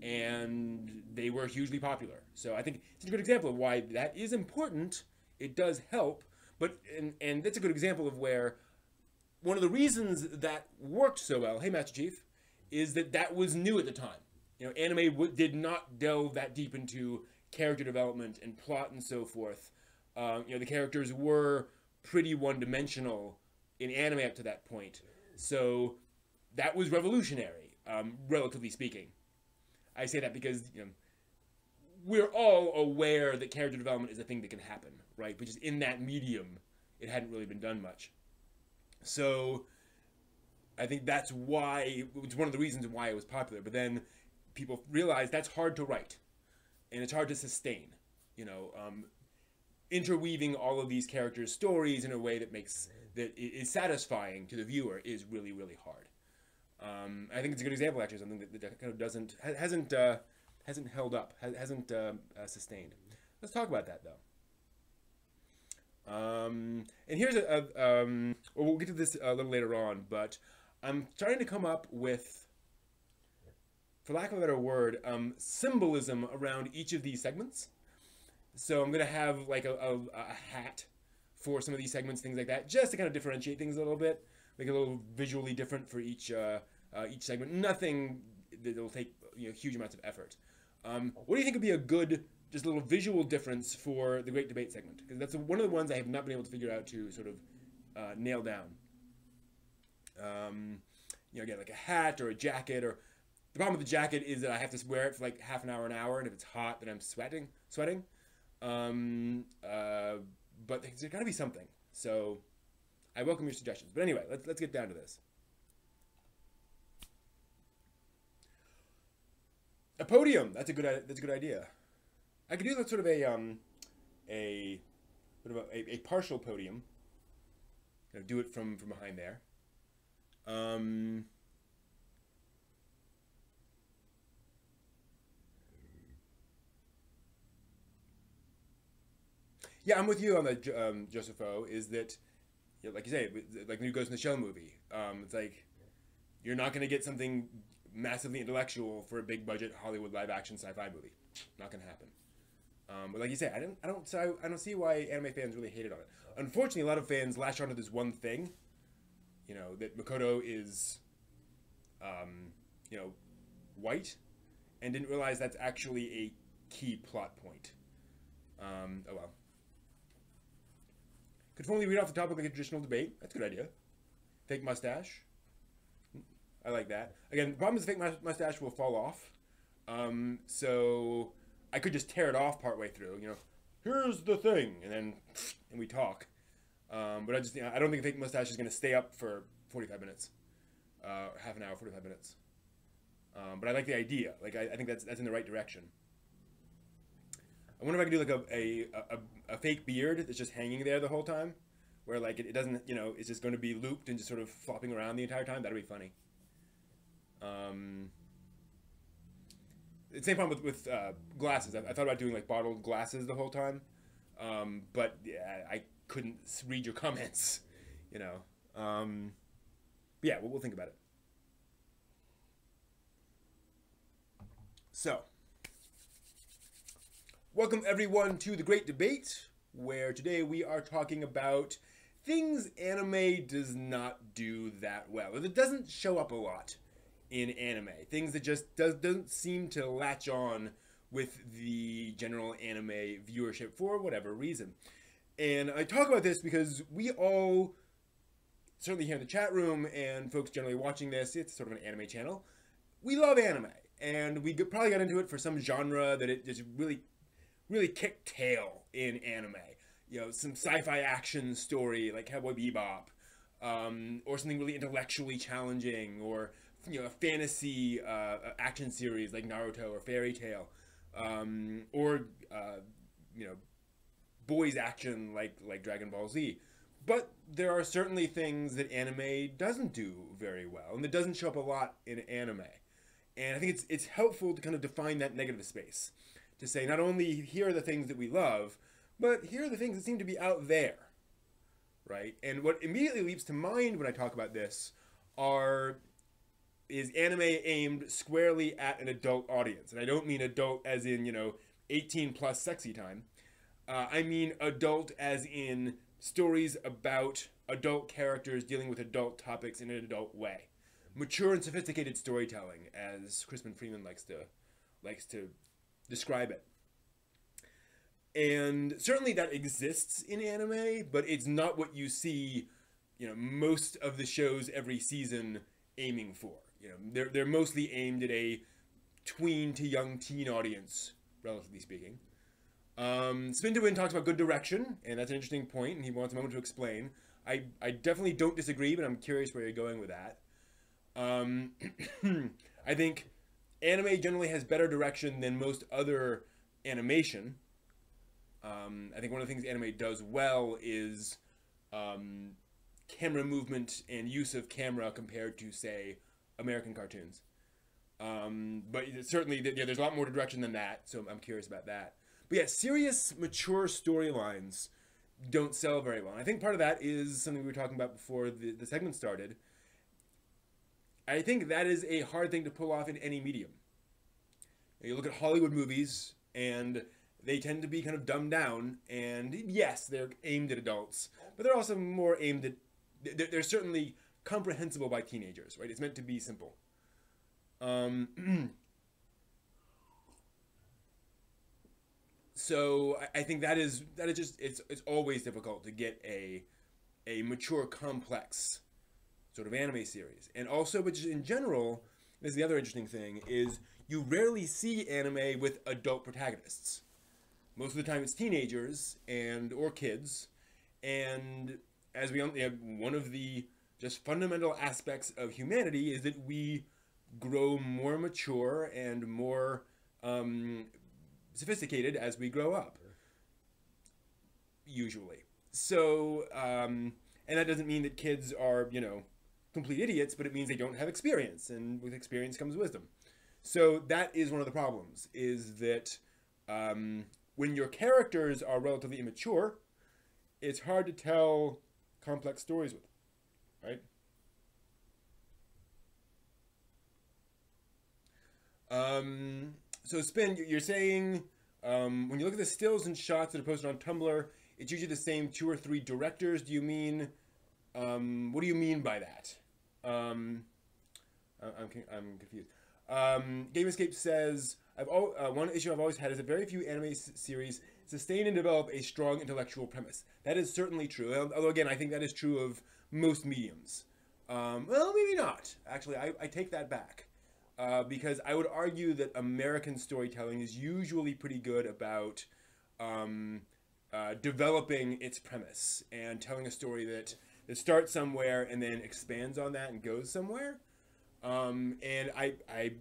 and they were hugely popular. So I think it's a good example of why that is important. It does help, but and that's a good example of where one of the reasons that worked so well, hey, Master Chief, is that was new at the time. Anime did not delve that deep into character development and plot and so forth. The characters were pretty one-dimensional in anime up to that point. So that was revolutionary, relatively speaking. I say that because, we're all aware that character development is a thing that can happen, right? But just in that medium, it hadn't really been done much. So I think it's one of the reasons why it was popular. But then people realize that's hard to write, and it's hard to sustain. Interweaving all of these characters' stories in a way that is satisfying to the viewer is really, really hard. I think it's a good example, actually, of something that kind of hasn't held up, hasn't sustained. Let's talk about that, though. And here's we'll get to this a little later on, but I'm trying to come up with, for lack of a better word, symbolism around each of these segments. So I'm going to have like a hat for some of these segments, things like that, just to kind of differentiate things a little bit, make it a little visually different for each segment. Nothing that'll take huge amounts of effort. What do you think would be a good, just a little visual difference for the Great Debate segment? Because that's one of the ones I have not been able to figure out to sort of nail down. Again, like a hat or a jacket, or the problem with the jacket is that I have to wear it for like half an hour, and if it's hot, then I'm sweating. But there's got to be something. So I welcome your suggestions. But anyway, let's get down to this. A podium. That's a good idea. I could do that sort of a partial podium. Do it from behind there. Yeah, I'm with you on that, Josepho, is that, like you say, like when you Ghost in the Shell movie, it's like, you're not going to get something massively intellectual for a big budget Hollywood live action sci-fi movie. Not going to happen. But like you say, I don't see why anime fans really hated on it. Unfortunately, a lot of fans latch onto this one thing, that Makoto is, white, and didn't realize that's actually a key plot point. Oh well. Could formally read off the topic like a traditional debate. That's a good idea. Fake mustache. I like that. Again, the problem is the fake mustache will fall off. So I could just tear it off partway through. You know, here's the thing, and we talk. But I don't think a fake mustache is going to stay up for 45 minutes, half an hour, 45 minutes. But I like the idea. Like I think that's in the right direction. I wonder if I could do like a fake beard that's just hanging there the whole time, where like it doesn't, you know, it's just going to be looped and just sort of flopping around the entire time. That'd be funny. The same problem with glasses. I thought about doing like bottled glasses the whole time, but yeah, I couldn't read your comments, you know. Yeah, we'll think about it. So, welcome everyone to the Great Debate, where today we are talking about things anime does not do that well, or that doesn't show up a lot in anime. Things that just doesn't seem to latch on with the general anime viewership for whatever reason. And I talk about this because we all, certainly here in the chat room and folks generally watching this, it's sort of an anime channel, we love anime. And we probably got into it for some genre that it just really kicked tail in anime. You know, some sci-fi action story like Cowboy Bebop, or something really intellectually challenging, or you know, a fantasy action series like Naruto or Fairy Tail, or you know, boys action like Dragon Ball Z. But there are certainly things that anime doesn't do very well, and that doesn't show up a lot in anime. And I think it's helpful to kind of define that negative space, to say not only here are the things that we love, but here are the things that seem to be out there, right? And what immediately leaps to mind when I talk about this is anime aimed squarely at an adult audience. And I don't mean adult as in, you know, 18 plus sexy time. I mean adult as in stories about adult characters dealing with adult topics in an adult way. Mature and sophisticated storytelling, as Crispin Freeman likes to describe it. And certainly that exists in anime, but it's not what you see, you know, most of the shows every season aiming for. You know, they're mostly aimed at a tween to young teen audience, relatively speaking. Spin to Win talks about good direction, and that's an interesting point, and he wants a moment to explain. I definitely don't disagree, but I'm curious where you're going with that. I think anime generally has better direction than most other animation. I think one of the things anime does well is camera movement and use of camera compared to, say, American cartoons. But certainly, there's a lot more direction than that, so I'm curious about that. But yeah, serious, mature storylines don't sell very well. And I think part of that is something we were talking about before the segment started. I think that is a hard thing to pull off in any medium. You look at Hollywood movies, and they tend to be kind of dumbed down, and yes, they're aimed at adults, but they're also more aimed at, they're certainly comprehensible by teenagers, right? It's meant to be simple. So I think that is just, it's always difficult to get a mature, complex sort of anime series. And also, which in general, this is the other interesting thing, is you rarely see anime with adult protagonists. Most of the time it's teenagers or kids, and as we have, one of the just fundamental aspects of humanity is that we grow more mature and more sophisticated as we grow up, usually. So, and that doesn't mean that kids are, you know, complete idiots, but it means they don't have experience, and with experience comes wisdom. So that is one of the problems, is that when your characters are relatively immature, it's hard to tell complex stories with them, right? So Spin, you're saying when you look at the stills and shots that are posted on Tumblr, it's usually the same 2 or 3 directors. Do you mean, what do you mean by that? I'm confused. Game Escape says, one issue I've always had is that very few anime series sustain and develop a strong intellectual premise. That is certainly true. Although, again, I think that is true of most mediums. Well, maybe not. Actually, I take that back. Because I would argue that American storytelling is usually pretty good about developing its premise and telling a story that starts somewhere and then expands on that and goes somewhere. And I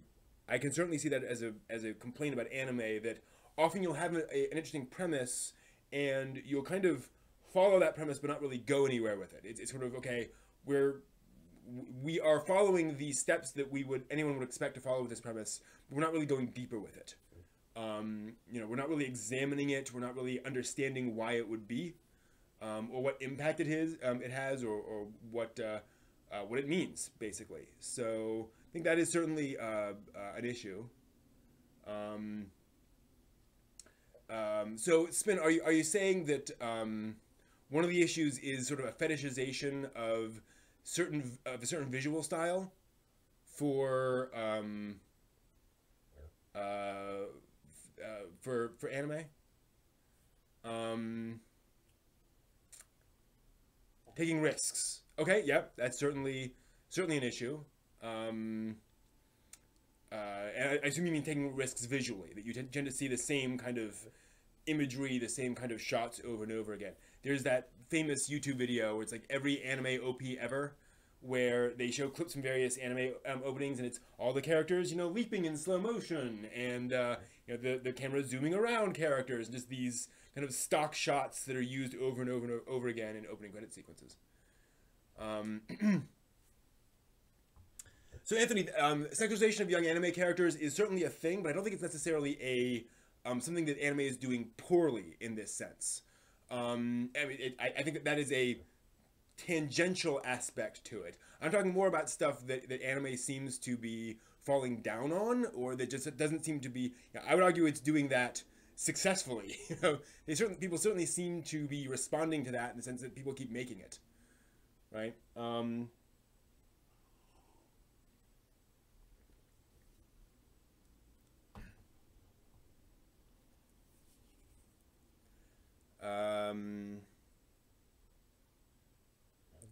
can certainly see that as a complaint about anime, that often you'll have an interesting premise and you'll kind of follow that premise but not really go anywhere with it. It's sort of, okay, we are following the steps that anyone would expect to follow with this premise, but we're not really going deeper with it. We're not really examining it. We're not really understanding why it would be, or what impact it has, or what it means, basically. So I think that is certainly an issue. So Spin, are you saying that one of the issues is sort of a fetishization of a certain visual style for anime? Taking risks. Okay, yep, that's certainly an issue. And I assume you mean taking risks visually, that you tend to see the same kind of imagery, the same kind of shots over and over again. There's that famous YouTube video where it's like every anime OP ever, where they show clips from various anime openings, and it's all the characters, leaping in slow motion, and the camera zooming around characters, and just these kind of stock shots that are used over and over and over again in opening credit sequences. So Anthony, sexualization of young anime characters is certainly a thing, but I don't think it's necessarily something that anime is doing poorly in this sense. I think that is a tangential aspect to it. I'm talking more about stuff that anime seems to be falling down on, or that just doesn't seem to be. I would argue it's doing that successfully. People certainly seem to be responding to that in the sense that people keep making it, right?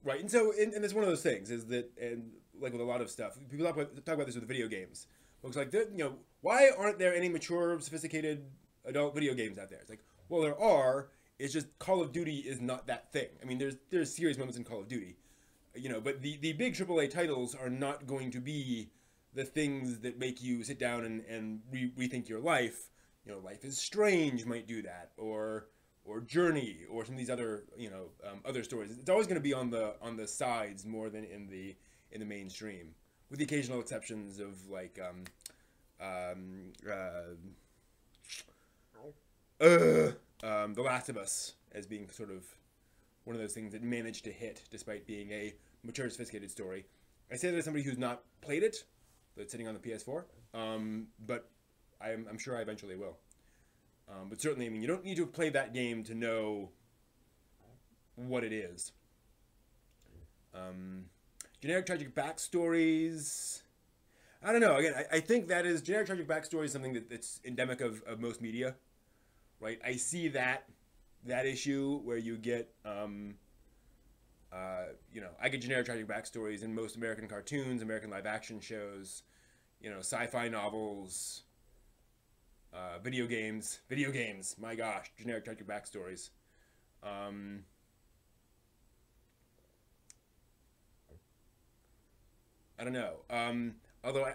Right, and so, and it's one of those things, is that, and like with a lot of stuff, people talk about this with video games. Folks like, why aren't there any mature, sophisticated adult video games out there? It's like, well, there are. It's just Call of Duty is not that thing. I mean, there's serious moments in Call of Duty, but the big AAA titles are not going to be the things that make you sit down and rethink your life. Life is Strange might do that, or Journey, or some of these other other stories. It's always going to be on the sides more than in the mainstream, with the occasional exceptions of like The Last of Us as being sort of one of those things that managed to hit despite being a mature, sophisticated story. I say that as somebody who's not played it, but it's sitting on the PS4. But I'm sure I eventually will. But certainly, you don't need to play that game to know what it is. Generic tragic backstories. I don't know. Again, I think that is generic tragic backstory is something that's endemic of most media, right? I see that issue where you get, I get generic tragic backstories in most American cartoons, American live action shows, sci-fi novels. Video games, my gosh, generic tragic backstories. I don't know. Although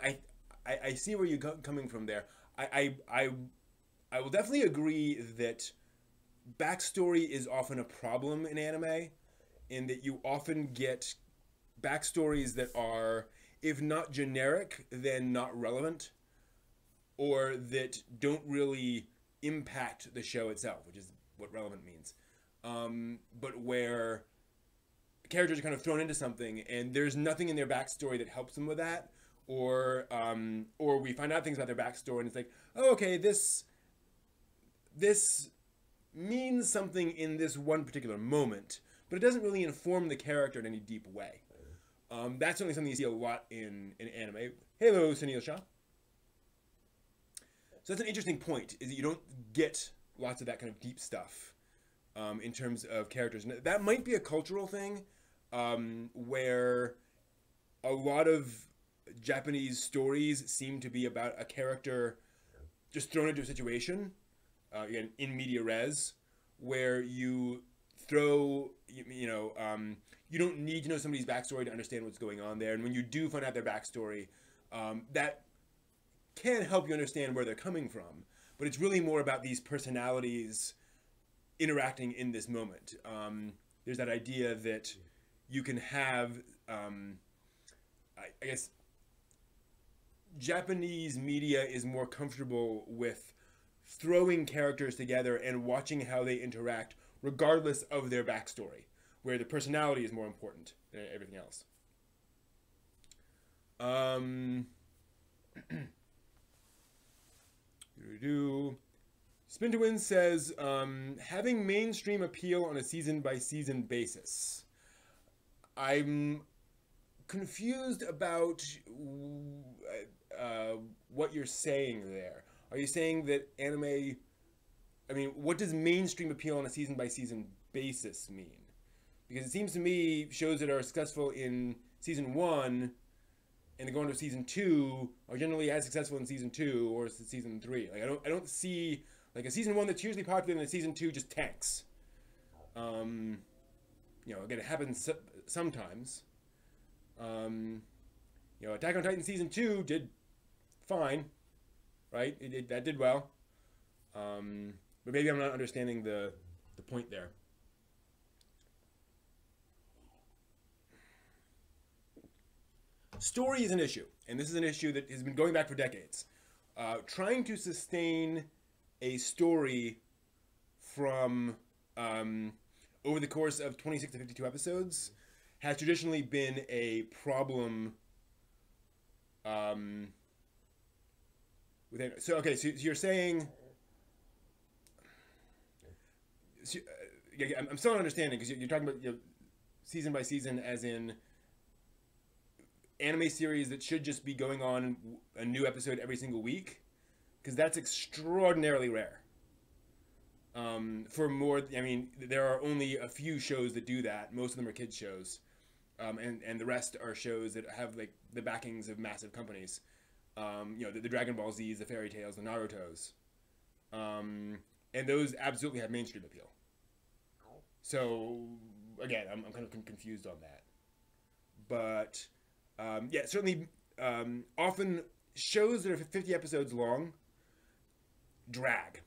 I see where you're coming from there. I will definitely agree that backstory is often a problem in anime, in that you often get backstories that are, if not generic, then not relevant, or that don't really impact the show itself, which is what relevant means. But where characters are kind of thrown into something and there's nothing in their backstory that helps them with that, or we find out things about their backstory and it's like, oh, okay, this means something in this one particular moment, but it doesn't really inform the character in any deep way. That's certainly something you see a lot in anime. Hello, Sunil Shah. So that's an interesting point, is that you don't get lots of that kind of deep stuff in terms of characters. And that might be a cultural thing, where a lot of Japanese stories seem to be about a character just thrown into a situation, again, in media res, where you throw, you don't need to know somebody's backstory to understand what's going on there. And when you do find out their backstory, that can help you understand where they're coming from. But it's really more about these personalities interacting in this moment. There's that idea that you can have, I guess, Japanese media is more comfortable with throwing characters together and watching how they interact regardless of their backstory, where the personality is more important than everything else. Spin to Win says, having mainstream appeal on a season-by-season basis. I'm confused about what you're saying there. Are you saying that anime... I mean, what does mainstream appeal on a season-by-season basis mean? Because it seems to me shows that are successful in season 1 and they go into season 2 are generally as successful in season 2 or season 3. Like I don't see like a season 1 that's hugely popular and a season 2 just tanks. Again, it happens sometimes. Attack on Titan season 2 did fine, right? That did well. But maybe I'm not understanding the point there. Story is an issue, and this is an issue that has been going back for decades. Trying to sustain a story from over the course of 26 to 52 episodes has traditionally been a problem. So you're saying... I'm still not understanding, because you're talking about season by season as in anime series that should just be going on a new episode every single week, because that's extraordinarily rare. There are only a few shows that do that. Most of them are kids shows, and the rest are shows that have like the backings of massive companies. The Dragon Ball Z's, the Fairy Tales, the Naruto's, and those absolutely have mainstream appeal. So again, I'm kind of confused on that, but certainly often shows that are 50 episodes long drag.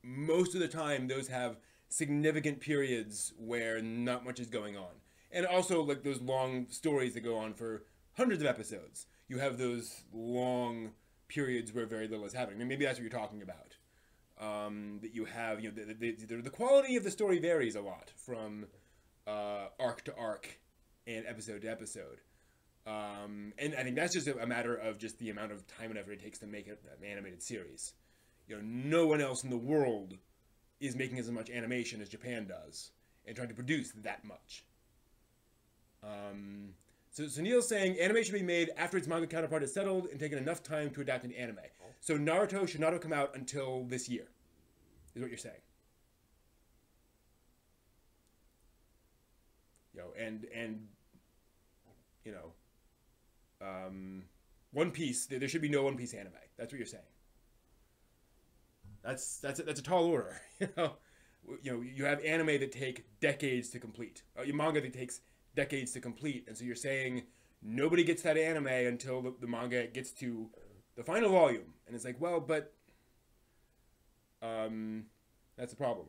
Most of the time those have significant periods where not much is going on, and also like those long stories that go on for hundreds of episodes. You have those long periods where very little is happening. I mean, maybe that's what you're talking about. That you have, the quality of the story varies a lot from arc to arc and episode to episode. And I think that's just a matter of just the amount of time and effort it takes to make an animated series. No one else in the world is making as much animation as Japan does and trying to produce that much. So Neil's saying anime should be made after its manga counterpart is settled and taken enough time to adapt into anime. So Naruto should not have come out until this year, is what you're saying. One Piece, there should be no One Piece anime. That's what you're saying. That's a tall order. You have anime that take decades to complete. Manga that takes decades to complete, and so you're saying nobody gets that anime until the manga gets to the final volume, and it's like, well, but that's a problem.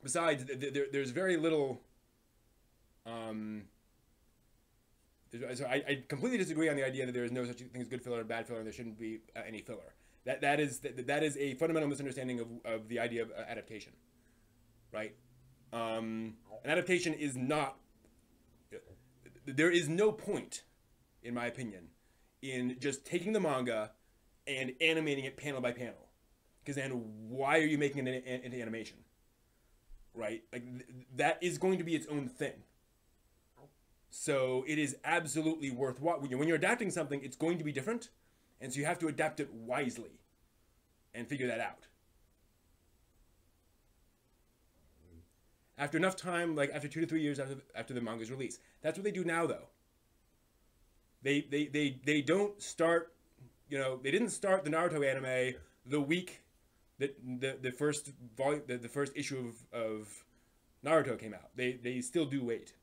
Besides, there's very little. So I completely disagree on the idea that there is no such thing as good filler and bad filler, and there shouldn't be any filler. That is a fundamental misunderstanding of the idea of adaptation, right? An adaptation is not. There is no point, in my opinion, in just taking the manga and animating it panel by panel, because then why are you making it into animation, right? Like that is going to be its own thing. So it is absolutely worthwhile. When you're adapting something, it's going to be different, and so you have to adapt it wisely and figure that out. After enough time, like after 2 to 3 years after the manga's release. That's what they do now, though. They don't start, they didn't start the Naruto anime the week that the first volume, the first issue of Naruto came out. They still do wait.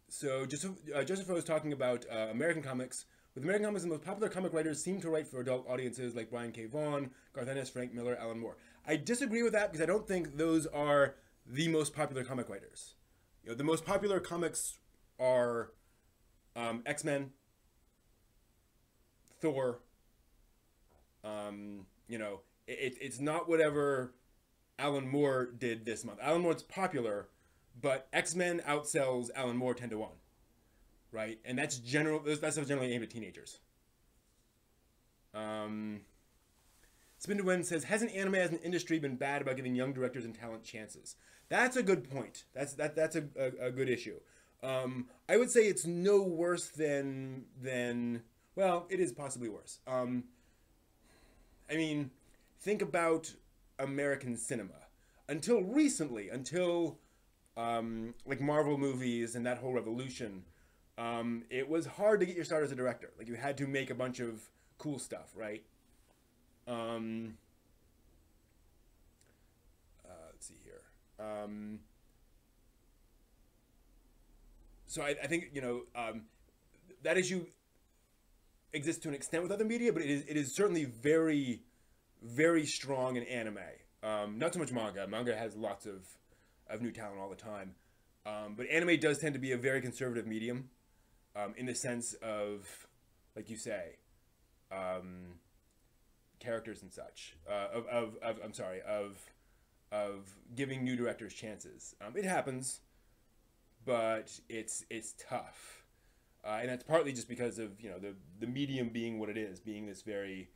So Joseph was talking about American comics. With American comics, the most popular comic writers seem to write for adult audiences like Brian K. Vaughan, Garth Ennis, Frank Miller, Alan Moore. I disagree with that because I don't think those are the most popular comic writers. The most popular comics are X-Men, Thor. It's not whatever Alan Moore did this month. Alan Moore's popular, but X-Men outsells Alan Moore 10-1, right? And that's generally aimed at teenagers. Spindlewind says, hasn't anime as an industry been bad about giving young directors and talent chances? That's a good point. That's a good issue. I would say it's no worse than well, it is possibly worse. I mean, think about American cinema. Until recently, like Marvel movies and that whole revolution, it was hard to get your start as a director. Like, you had to make a bunch of cool stuff, right? Let's see here. So I think, that issue exists to an extent with other media, but it is certainly very, very strong in anime. Not so much manga. Manga has lots of new talent all the time. But anime does tend to be a very conservative medium, in the sense of, like you say, characters and such. Of giving new directors chances. It happens, but it's tough. And that's partly just because of, the medium being what it is, being this very,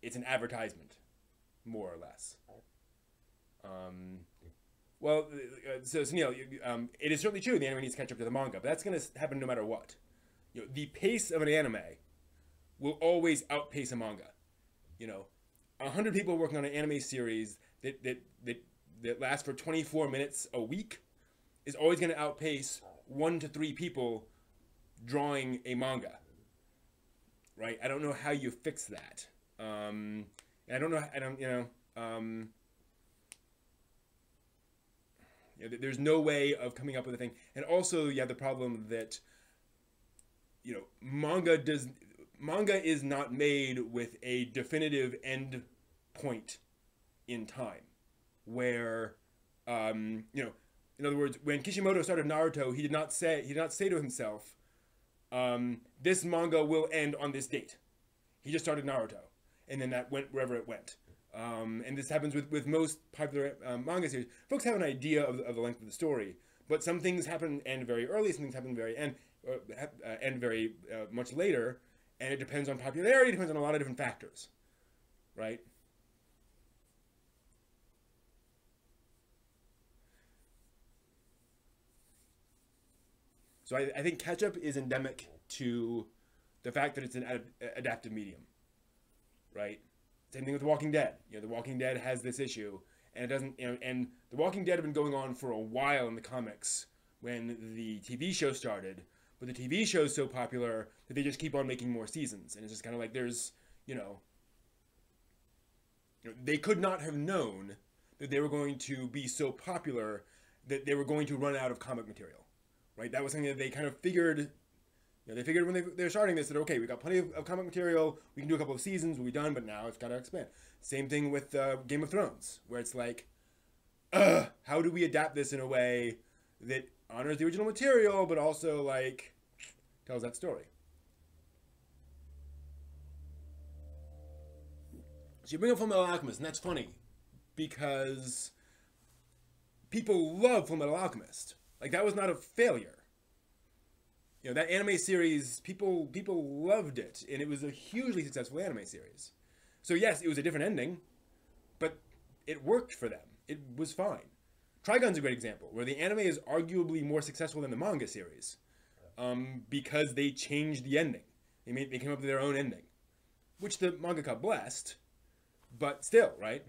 it's an advertisement, more or less. So Neil, it is certainly true the anime needs to catch up to the manga, but that's going to happen no matter what. The pace of an anime will always outpace a manga. 100 people working on an anime series that lasts for 24 minutes a week is always going to outpace 1 to 3 people drawing a manga. Right? I don't know how you fix that. There's no way of coming up with a thing. And also, you have the problem that, manga is not made with a definitive end point in time, where, in other words, when Kishimoto started Naruto, he did not say to himself, this manga will end on this date. He just started Naruto, and then that went wherever it went. And this happens with most popular manga series. Folks have an idea of the length of the story, but some things end very early, some things happen very end very much later, and it depends on popularity, it depends on a lot of different factors, right? So I think catch-up is endemic to the fact that it's an adaptive medium, right? Same thing with The Walking Dead. The Walking Dead has this issue, and it doesn't. And The Walking Dead had been going on for a while in the comics when the TV show started, but the TV show is so popular that they just keep on making more seasons, and it's just kind of like there's, they could not have known that they were going to be so popular that they were going to run out of comic material, right? That was something that they kind of figured. They figured when they were starting this that, okay, we got plenty of comic material, we can do a couple of seasons, we'll be done, but now it's got to expand. Same thing with Game of Thrones, where it's like, how do we adapt this in a way that honors the original material, but also, like, tells that story? So you bring up Fullmetal Alchemist, and that's funny, because people love Fullmetal Alchemist. Like, that was not a failure. You know, that anime series, people loved it, and it was a hugely successful anime series. So yes, it was a different ending, but it worked for them. It was fine. Trigun's a great example, where the anime is arguably more successful than the manga series, because they changed the ending. They came up with their own ending, which the mangaka blessed, but still, right?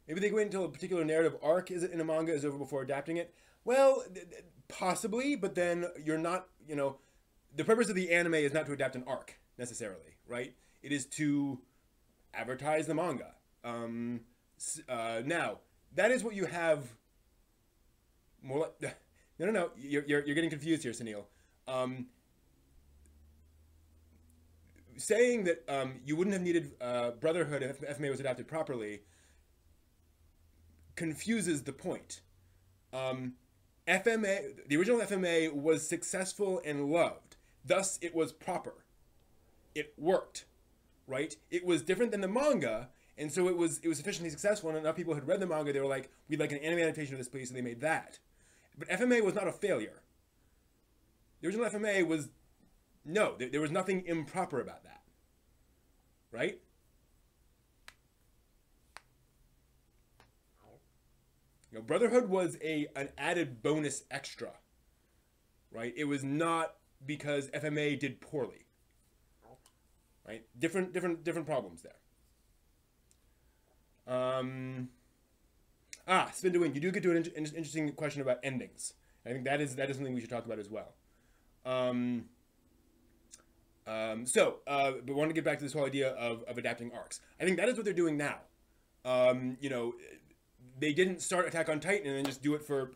Maybe they wait until a particular narrative arc in a manga is over before adapting it. Well, possibly, but then you're not, you know, the purpose of the anime is not to adapt an arc, necessarily, right? It is to advertise the manga. Now, that is what you have more like... No, you're getting confused here, Sunil. Saying that you wouldn't have needed Brotherhood if FMA was adapted properly confuses the point. FMA, the original FMA was successful and loved. Thus, it was proper. It worked, right? It was different than the manga, and so it was sufficiently successful, and enough people had read the manga, they were like, we'd like an anime adaptation of this, please, so they made that. But FMA was not a failure. The original FMA was... No, there was nothing improper about that. Right? You know, Brotherhood was an added bonus extra. Right? It was not because FMA did poorly. Right? Different problems there. Spin-to-win, you do get to an interesting question about endings. I think that is something we should talk about as well. But want to get back to this whole idea of adapting arcs. I think that is what they're doing now. You know, they didn't start Attack on Titan and then just do it for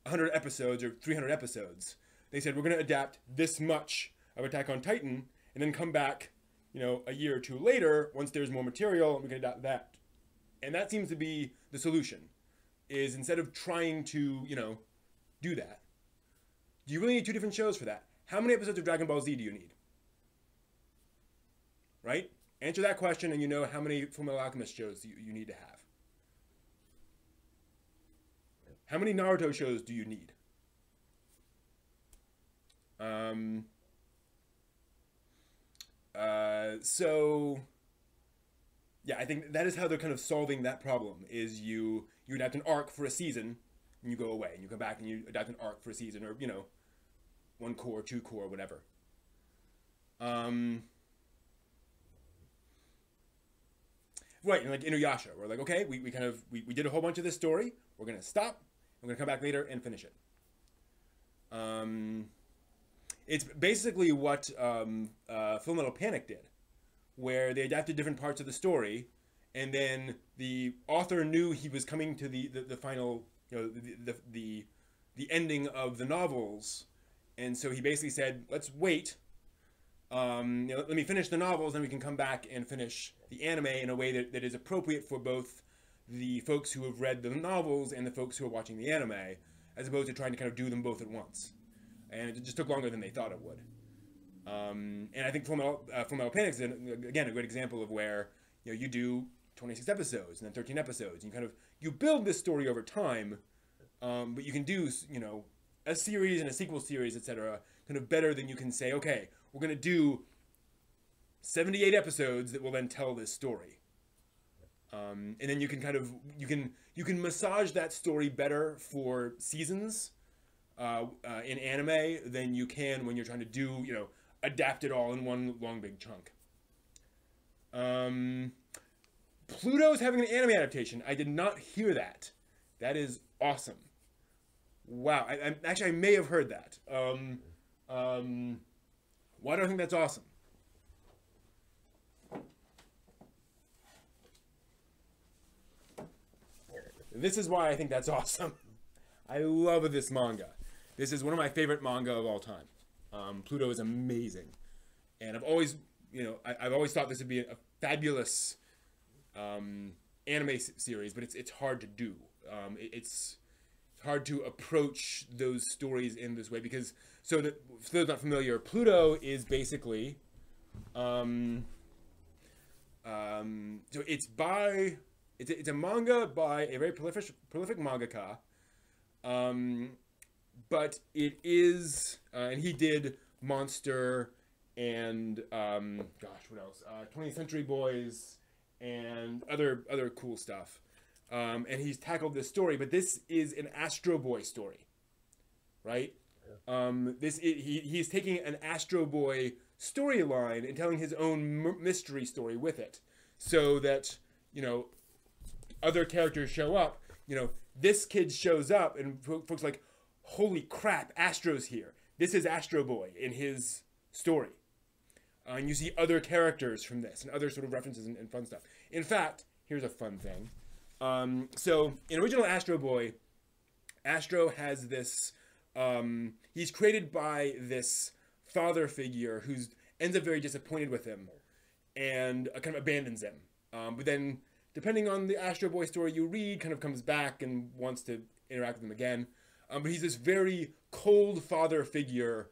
100 episodes or 300 episodes. They said, we're going to adapt this much of Attack on Titan and then come back, you know, a year or two later, once there's more material, and we can adapt that. And that seems to be the solution, is instead of trying to, you know, do that, do you really need 2 different shows for that? How many episodes of Dragon Ball Z do you need? Right? Answer that question and you know how many Fullmetal Alchemist shows you need to have. How many Naruto shows do you need? Yeah, I think that is how they're kind of solving that problem, is you adapt an arc for a season, and you go away, and you come back and you adapt an arc for a season, or, you know, 1 core, 2 core, whatever. Right, and like Inuyasha, we're like, okay, we did a whole bunch of this story, we're gonna stop, we're gonna come back later and finish it. It's basically what Fullmetal Panic did, where they adapted different parts of the story, and then the author knew he was coming to the final, you know, the ending of the novels, and so he basically said, let's wait. You know, let me finish the novels, then we can come back and finish the anime in a way that is appropriate for both the folks who have read the novels and the folks who are watching the anime, as opposed to trying to kind of do them both at once. And it just took longer than they thought it would. And I think Fullmetal Panic is, again, a great example of where, you know, you do 26 episodes and then 13 episodes, and you build this story over time, but you can do, you know, a series and a sequel series, etc., kind of better than you can say, okay, we're going to do 78 episodes that will then tell this story. And then you can you can massage that story better for seasons in anime than you can when you're trying to do, you know, adapt it all in one long big chunk. Pluto's having an anime adaptation. I did not hear that. That is awesome. Wow. I may have heard that. Why do I think that's awesome? This is why I think that's awesome. I love this manga. This is one of my favorite manga of all time. Pluto is amazing. And I've always, you know, I've always thought this would be a fabulous anime series, but it's hard to do. It's hard to approach those stories in this way because, so that for those not familiar, Pluto is basically So it's by it's a manga by a very prolific mangaka, but it is and he did Monster and gosh, what else? 20th Century Boys and other cool stuff. And he's tackled this story, but this is an Astro Boy story, right? He's taking an Astro Boy storyline and telling his own mystery story with it, so that, you know, other characters show up. You know, this kid shows up and folks are like, holy crap, Astro's here. This is Astro Boy in his story. And you see other characters from this and other sort of references and fun stuff. In fact, here's a fun thing. So in original Astro Boy, Astro has this, he's created by this father figure who ends up very disappointed with him and kind of abandons him. But then, depending on the Astro Boy story you read, kind of comes back and wants to interact with him again. But he's this very cold father figure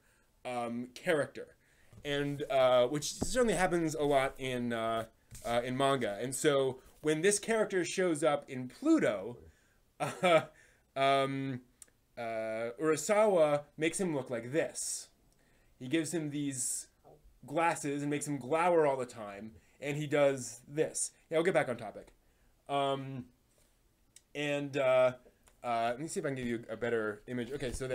character, and which certainly happens a lot in manga. And so when this character shows up in Pluto, Urasawa makes him look like this. He gives him these glasses and makes him glower all the time, and he does this. Yeah, I'll get back on topic. Let me see if I can give you a better image. Okay, so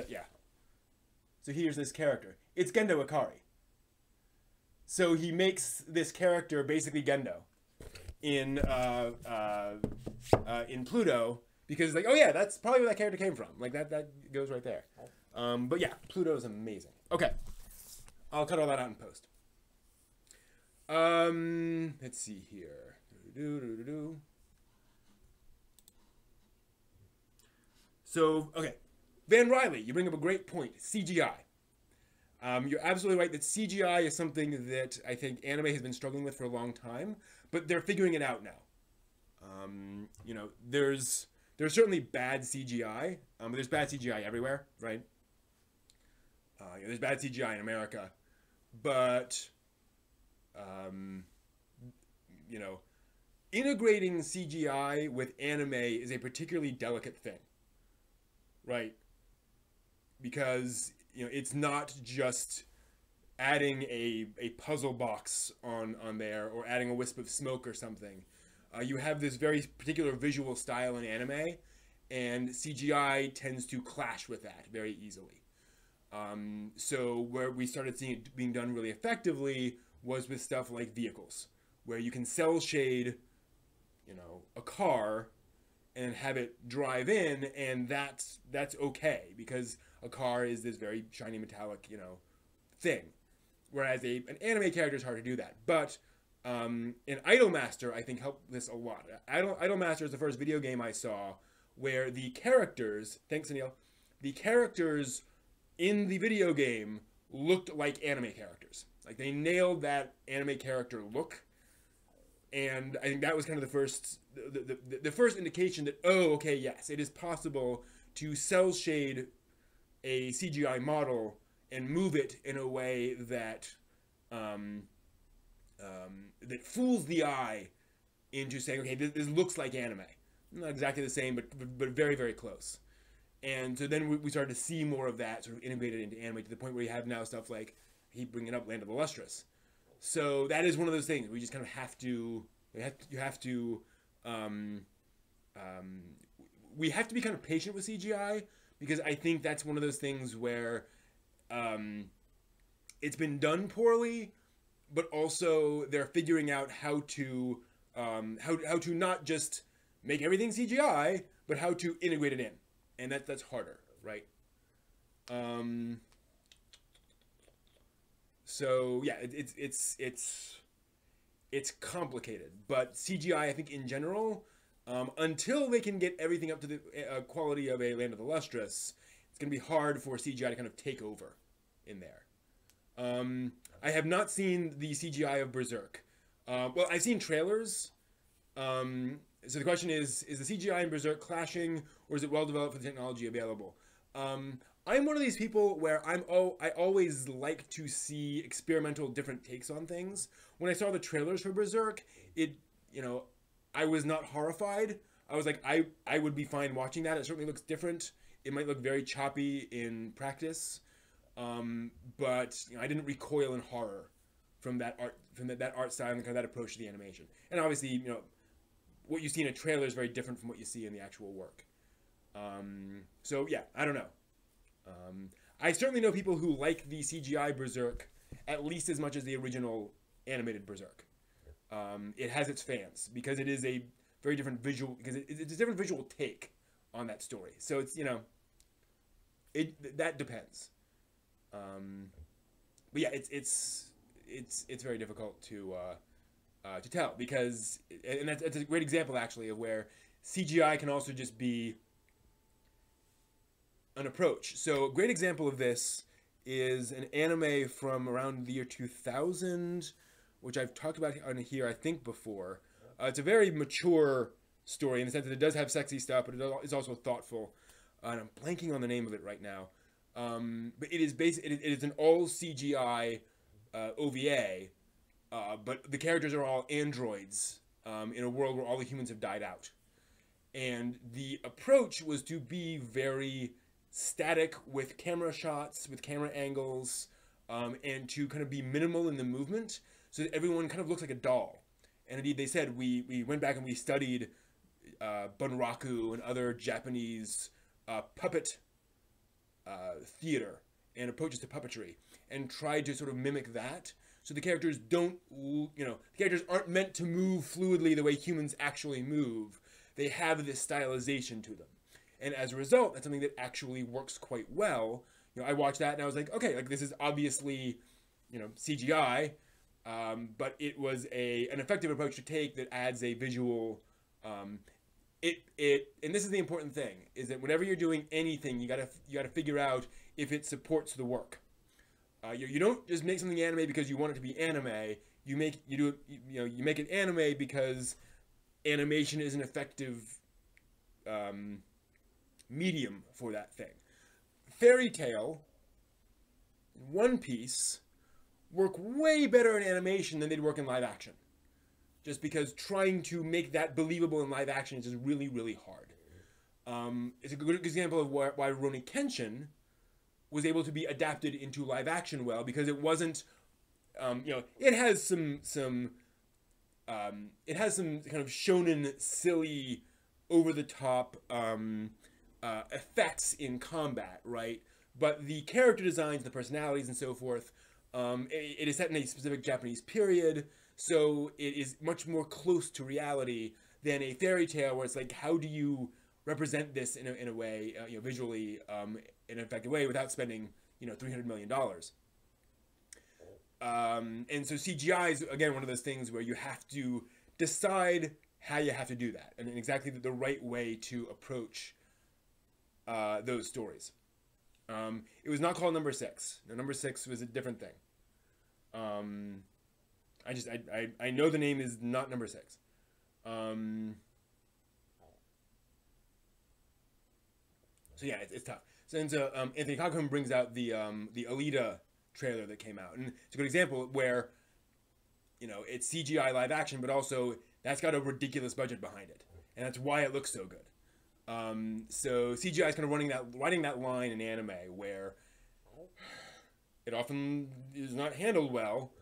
so here's this character. It's Gendo Ikari. So he makes this character basically Gendo in Pluto, because like, oh yeah, that's probably where that character came from. Like that goes right there. But yeah, Pluto is amazing. Okay, I'll cut all that out in post. Let's see here. So, okay, Van Riley, you bring up a great point. CGI. You're absolutely right that CGI is something that I think anime has been struggling with for a long time, but they're figuring it out now. You know, there's certainly bad CGI, but there's bad CGI everywhere, right? There's bad CGI in America, but you know, integrating CGI with anime is a particularly delicate thing. Right, because, you know, it's not just adding a puzzle box on there or adding a wisp of smoke or something. You have this very particular visual style in anime, and CGI tends to clash with that very easily. So where we started seeing it being done really effectively was with stuff like vehicles, where you can cell shade, you know, a car and have it drive in, and that's okay, because a car is this very shiny metallic, you know, thing. Whereas an anime character is hard to do that. But an Idolmaster, I think, helped this a lot. Idolmaster is the first video game I saw where the characters, thanks Anil, the characters in the video game looked like anime characters. Like, they nailed that anime character look. And I think that was kind of the first indication that, oh, okay, yes, it is possible to cell shade a CGI model and move it in a way that that fools the eye into saying, okay, this looks like anime. Not exactly the same, but very, very close. And so then we started to see more of that sort of integrated into anime, to the point where you have now stuff like, keep bringing up Land of the Lustrous. So that is one of those things we just kind of have to. We have to be kind of patient with CGI, because I think that's one of those things where it's been done poorly, but also they're figuring out how to not just make everything CGI, but how to integrate it in, and that's harder, right? So yeah, it's complicated, but CGI, I think in general, until they can get everything up to the quality of a Land of the Lustrous, it's going to be hard for CGI to kind of take over in there. I have not seen the CGI of Berserk. Well, I've seen trailers. So the question is the CGI in Berserk clashing, or is it well developed for the technology available? I'm one of these people where I always like to see experimental different takes on things. When I saw the trailers for Berserk, I was not horrified. I was like, I would be fine watching that. It certainly looks different. It might look very choppy in practice, but I didn't recoil in horror from that art style and kind of that approach to the animation. And obviously, what you see in a trailer is very different from what you see in the actual work. So yeah, I don't know. I certainly know people who like the CGI Berserk at least as much as the original animated Berserk. It has its fans because it is a very different visual, because it's a different visual take on that story. So it's, that depends. But yeah, it's very difficult to tell, because, and that's a great example actually of where CGI can also just be an approach. So a great example of this is an anime from around the year 2000, which I've talked about on here, I think, before. It's a very mature story in the sense that it does have sexy stuff, but it is also thoughtful. And I'm blanking on the name of it right now. But it is it is an all CGI OVA, but the characters are all androids in a world where all the humans have died out. And the approach was to be very static with camera shots, with camera angles, and to kind of be minimal in the movement so that everyone kind of looks like a doll. And indeed, they said, we went back and we studied Bunraku and other Japanese puppet theater and approaches to puppetry, and tried to sort of mimic that. So the characters don't, the characters aren't meant to move fluidly the way humans actually move. They have this stylization to them. And as a result, that's something that actually works quite well. I watched that and I was like, okay, like this is obviously, CGI, but it was an effective approach to take that adds a visual. And this is the important thing, is that whenever you're doing anything, you gotta figure out if it supports the work. You don't just make something anime because you want it to be anime. You make it anime because animation is an effective medium for that thing. Fairy Tail, One Piece work way better in animation than they'd work in live action. Just because trying to make that believable in live action is just really, really hard. It's a good example of why Rurouni Kenshin was able to be adapted into live action well, because it wasn't, it has some kind of shonen, silly, over the top effects in combat, right? But the character designs, the personalities, and so forth, it is set in a specific Japanese period, so it is much more close to reality than a fairy tale where it's like, how do you represent this in a way, visually, in an effective way without spending, $300 million. And so CGI is, again, one of those things where you have to decide how you have to do that, and exactly the right way to approach those stories. It was not called Number 6. No, Number 6 was a different thing. I know the name is not Number 6. So yeah, it's tough. So Anthony Cochran brings out the Alita trailer that came out, and it's a good example where, it's CGI live action, but also that's got a ridiculous budget behind it, and that's why it looks so good. So CGI is kind of riding that line in anime where it often is not handled well,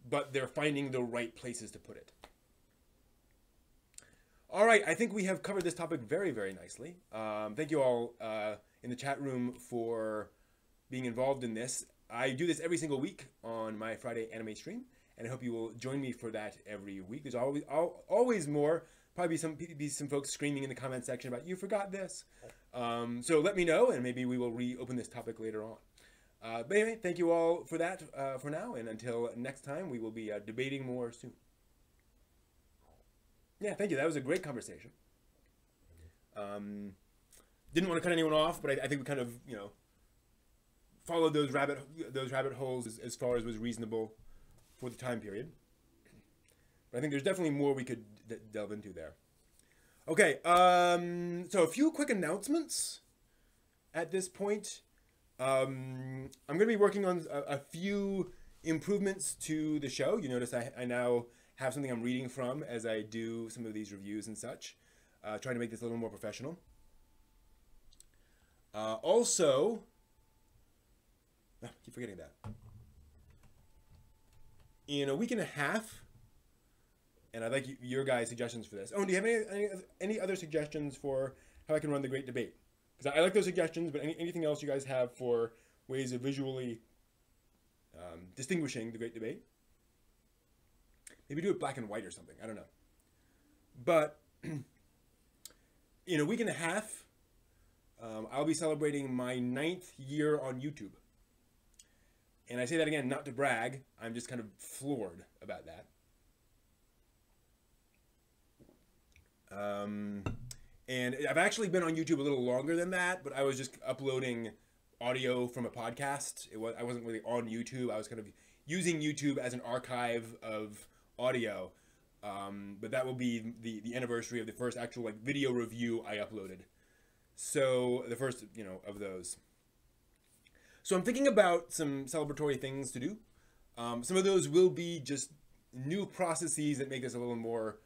but they're finding the right places to put it. All right, I think we have covered this topic very, very nicely. Thank you all in the chat room for being involved in this. I do this every single week on my Friday anime stream, and I hope you will join me for that every week. There's always more. Probably be some folks screaming in the comment section about, you forgot this. So let me know, and maybe we will reopen this topic later on. But anyway, thank you all for that for now, and until next time, we will be debating more soon. Yeah, thank you. That was a great conversation. Didn't want to cut anyone off, but I think we kind of, followed those rabbit holes as far as was reasonable for the time period. But I think there's definitely more we could delve into there. Okay, so a few quick announcements at this point. I'm going to be working on a few improvements to the show. You notice I now have something I'm reading from as I do some of these reviews and such. Trying to make this a little more professional. Also, I keep forgetting that. In a week and a half, and I'd like your guys' suggestions for this. Oh, do you have any other suggestions for how I can run the Great Debate? Because I like those suggestions, but anything else you guys have for ways of visually distinguishing the Great Debate? Maybe do it black and white or something. I don't know. But in a week and a half, I'll be celebrating my 9th year on YouTube. And I say that again, not to brag. I'm just kind of floored about that. And I've actually been on YouTube a little longer than that, but I was just uploading audio from a podcast. I wasn't really on YouTube. I was kind of using YouTube as an archive of audio. But that will be the anniversary of the first actual like video review I uploaded. So the first, of those. So I'm thinking about some celebratory things to do. Some of those will be just new processes that make this a little more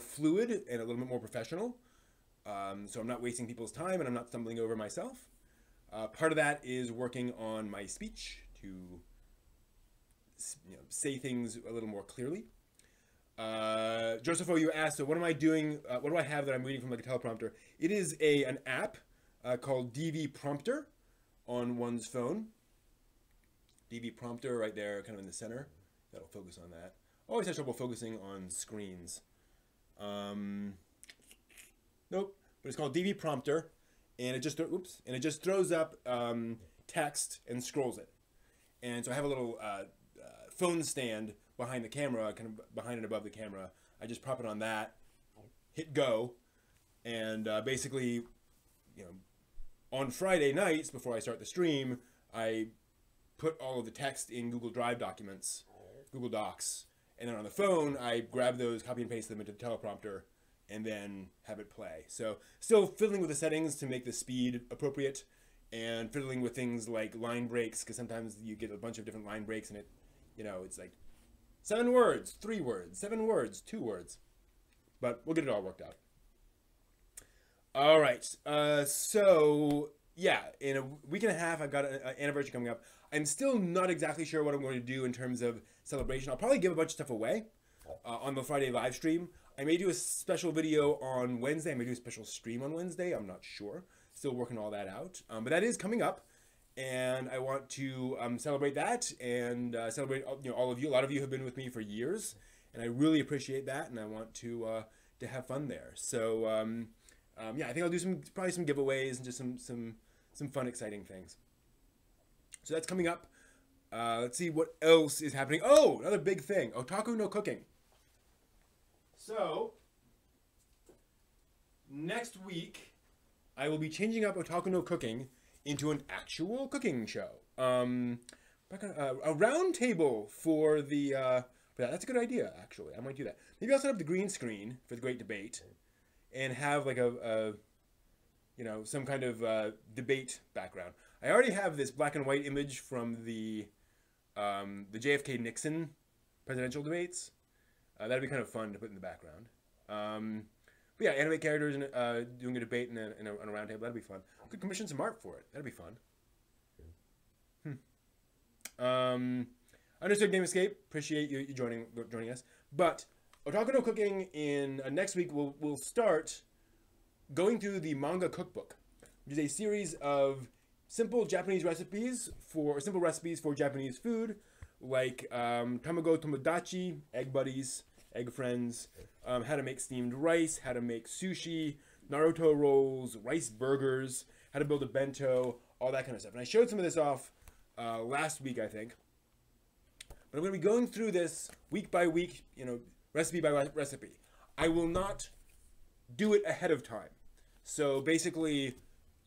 fluid and a little bit more professional. So I'm not wasting people's time and I'm not stumbling over myself. Part of that is working on my speech to say things a little more clearly. Josepho, you asked, so what am I doing? What do I have that I'm reading from like a teleprompter? It is an app called DV Prompter on one's phone. DV Prompter right there, kind of in the center. That'll focus on that. Always have trouble focusing on screens. Nope, but it's called DV Prompter, and it just throws up text and scrolls it. And so I have a little phone stand behind the camera, kind of behind and above the camera. I just prop it on that, hit go, and basically, on Friday nights before I start the stream, I put all of the text in Google Drive documents, Google Docs, and then on the phone, I grab those, copy and paste them into the teleprompter, and then have it play. So still fiddling with the settings to make the speed appropriate, and fiddling with things like line breaks, because sometimes you get a bunch of different line breaks, and it's like 7 words, 3 words, 7 words, 2 words. But we'll get it all worked out. All right. So, yeah, in a week and a half, I've got an anniversary coming up. I'm still not exactly sure what I'm going to do in terms of celebration. I'll probably give a bunch of stuff away on the Friday live stream. I may do a special video on Wednesday. I may do a special stream on Wednesday. I'm not sure. Still working all that out. But that is coming up. And I want to celebrate that and celebrate all of you. A lot of you have been with me for years, and I really appreciate that. And I want to have fun there. So yeah, I think I'll do probably some giveaways and just some fun, exciting things. So that's coming up. Let's see what else is happening. Oh, another big thing: Otaku no Cooking. So next week, I will be changing up Otaku no Cooking into an actual cooking show. A round table for the. That's a good idea, actually. I might do that. Maybe I'll set up the green screen for the Great Debate, and have like some kind of debate background. I already have this black and white image from the JFK Nixon presidential debates. That'd be kind of fun to put in the background. But yeah, animate characters and doing a debate in a round table. That'd be fun. I could commission some art for it. That'd be fun. Understood Game Escape. Appreciate you joining us. But Otaku no Cooking in next week will start going through the manga cookbook, which is a series of simple recipes for Japanese food, like tamago tomodachi, egg buddies, egg friends, how to make steamed rice, how to make sushi, Naruto rolls, rice burgers, how to build a bento, all that kind of stuff. And I showed some of this off last week, I think. But I'm going to be going through this week by week, recipe by recipe. I will not do it ahead of time. So basically,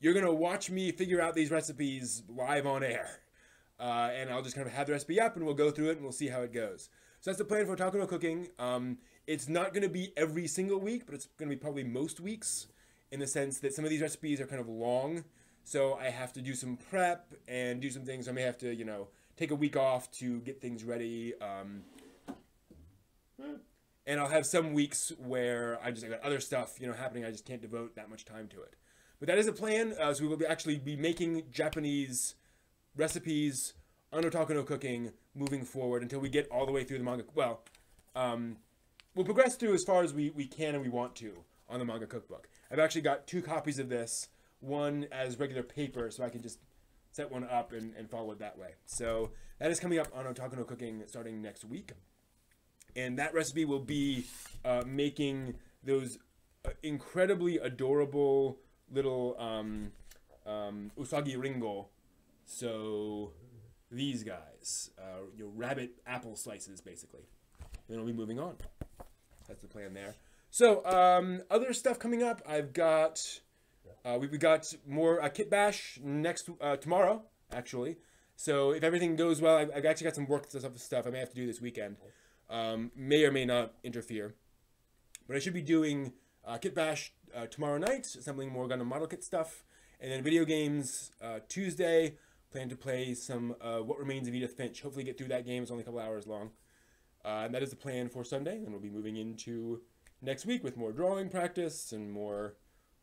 you're going to watch me figure out these recipes live on air. And I'll just kind of have the recipe up and we'll go through it and we'll see how it goes. So that's the plan for Otaku no Cooking. It's not going to be every single week, but it's going to be probably most weeks, in the sense that some of these recipes are kind of long. So I have to do some prep and do some things. I may have to, you know, take a week off to get things ready. And I'll have some weeks where I got other stuff, you know, happening. I just can't devote that much time to it. But that is a plan. So we will actually be making Japanese recipes on Otaku no Cooking moving forward until we get all the way through the manga. Well, we'll progress through as far as we can and we want to on the manga cookbook. I've actually got 2 copies of this, one as regular paper, so I can just set one up and follow it that way. So that is coming up on Otaku no Cooking starting next week. And that recipe will be making those incredibly adorable little usagi ringo. So these guys, you know, rabbit apple slices, basically. Then we'll be moving on. That's the plan there. So other stuff coming up. I've got we've got more Kit Bash next tomorrow, actually. So if everything goes well, I've actually got some work stuff I may have to do this weekend. May or may not interfere. But I should be doing Kit Bash tomorrow night, assembling more Gundam model kit stuff. And then video games Tuesday. Plan to play some What Remains of Edith Finch. Hopefully get through that game. It's only a couple hours long. And that is the plan for Sunday. And we'll be moving into next week with more drawing practice and more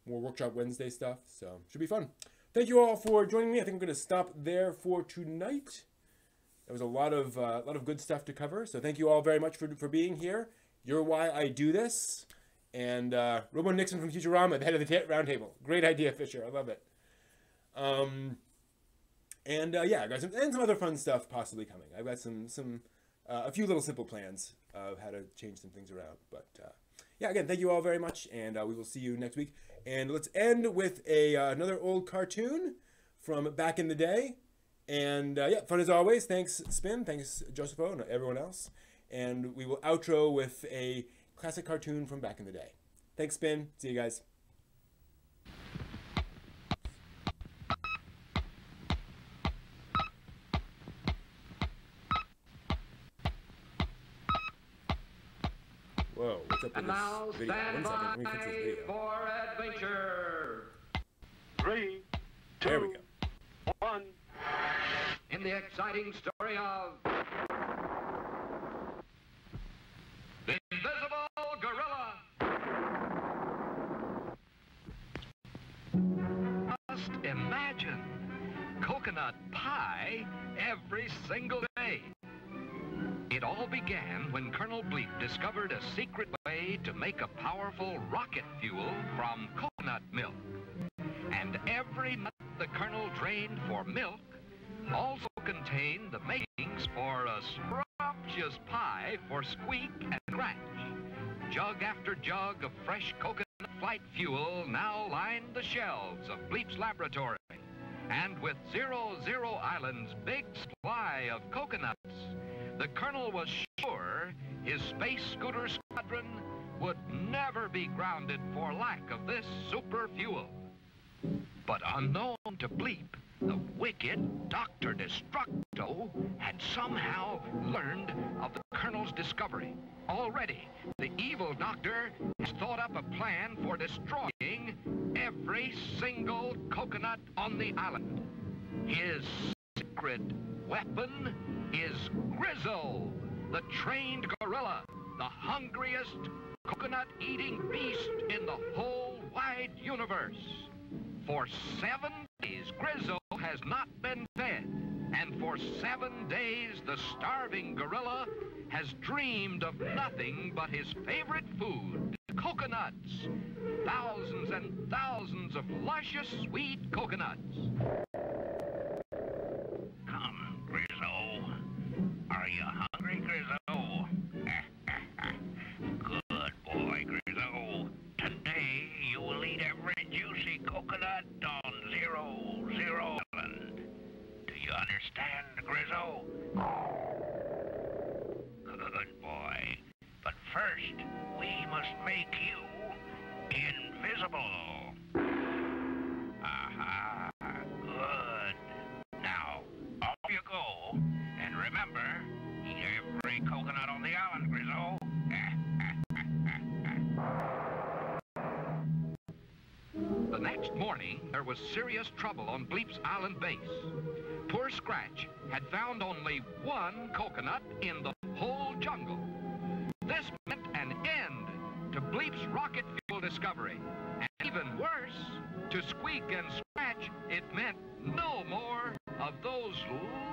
Workshop Wednesday stuff. So should be fun. Thank you all for joining me. I think I'm going to stop there for tonight. There was a lot of good stuff to cover. So thank you all very much for being here. You're why I do this. And Robo Nixon from Futurama, the head of the roundtable. Great idea, Fisher. I love it. Yeah, I've got some other fun stuff possibly coming. I've got a few little simple plans of how to change some things around. But yeah, again, thank you all very much, and we will see you next week. And let's end with another old cartoon from back in the day. And yeah, fun as always. Thanks, Spin. Thanks, Josepho, and everyone else. And we will outro with a classic cartoon from back in the day. Thanks, Spin. See you guys. Whoa, what's up with this video? One second, let me fix this video. For adventure. 3, 2, There we go. 1. In the exciting story of the Invisible Gorilla. Just imagine coconut pie every single day. It all began when Colonel Bleep discovered a secret way to make a powerful rocket fuel from coconut milk. And every nut the Colonel drained for milk also contained the makings for a scrumptious pie for Squeak and Scratch. Jug after jug of fresh coconut flight fuel now lined the shelves of Bleep's laboratory. And with 00 Island's big supply of coconuts, the Colonel was sure his space scooter squadron would never be grounded for lack of this super fuel. But unknown to Bleep, the wicked Dr. Destructo had somehow learned of the Colonel's discovery. Already, the evil doctor has thought up a plan for destroying every single coconut on the island. His secret weapon is Grizzle, the trained gorilla, the hungriest coconut-eating beast in the whole wide universe. For 7 days, Grizzle has not been fed, and for 7 days, the starving gorilla has dreamed of nothing but his favorite food, coconuts. Thousands and thousands of luscious, sweet coconuts. Come, Grizzle. Are you hungry, Grizzle? Good boy, Grizzle. Today you will eat every juicy coconut on 00 Island. Do you understand, Grizzle? Good boy. But first, we must make you invisible. Aha, good. Now, off you go. And remember, eat every coconut on the island, Grizzle. The next morning, there was serious trouble on Bleep's Island base. Poor Scratch had found only one coconut in the whole jungle. This meant an end to Bleep's rocket fuel discovery. And even worse, to Squeak and Scratch, it meant no more of those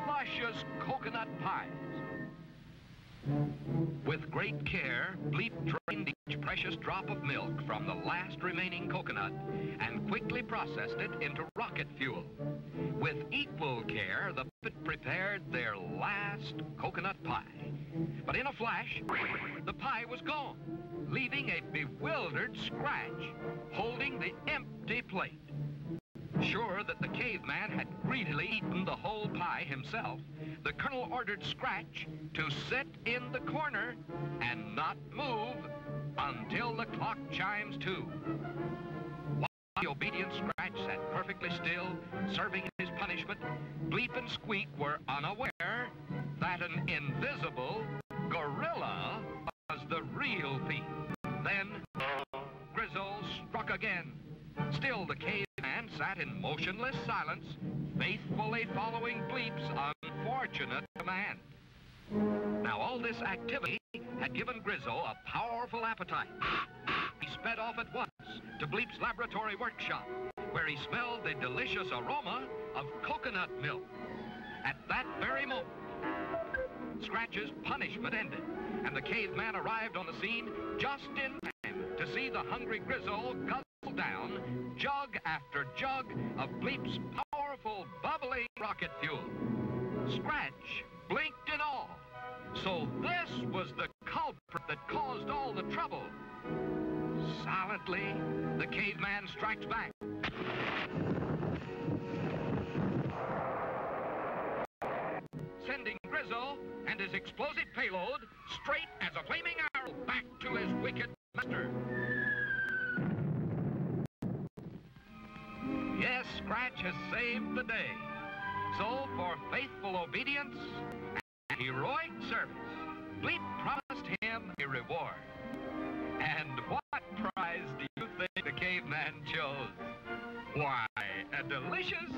luscious coconut pies. With great care, Bleep drained each precious drop of milk from the last remaining coconut and quickly processed it into rocket fuel. With equal care, the puppet prepared their last coconut pie. But in a flash, the pie was gone, leaving a bewildered Scratch holding the empty plate. Sure that the caveman had greedily eaten the whole pie himself, the colonel ordered Scratch to sit in the corner and not move until the clock chimes 2. While the obedient Scratch sat perfectly still, serving his punishment, Bleep and Squeak were unaware that an invisible gorilla was the real thief. Then Grizzle struck again. Still, the caveman sat in motionless silence, faithfully following Bleep's unfortunate command. Now, all this activity had given Grizzle a powerful appetite. He sped off at once to Bleep's laboratory workshop, where he smelled the delicious aroma of coconut milk. At that very moment, Scratch's punishment ended, and the caveman arrived on the scene just in time to see the hungry Grizzle guzzle down jug after jug of Bleep's powerful, bubbling rocket fuel. Scratch blinked in awe. So this was the culprit that caused all the trouble. Silently, the caveman strikes back. Sending Grizzle and his explosive payload straight as a flaming arrow back to his wicked master. Yes, Scratch has saved the day. So, for faithful obedience and heroic service, Bleep promised him a reward. And what prize do you think the caveman chose? Why, a delicious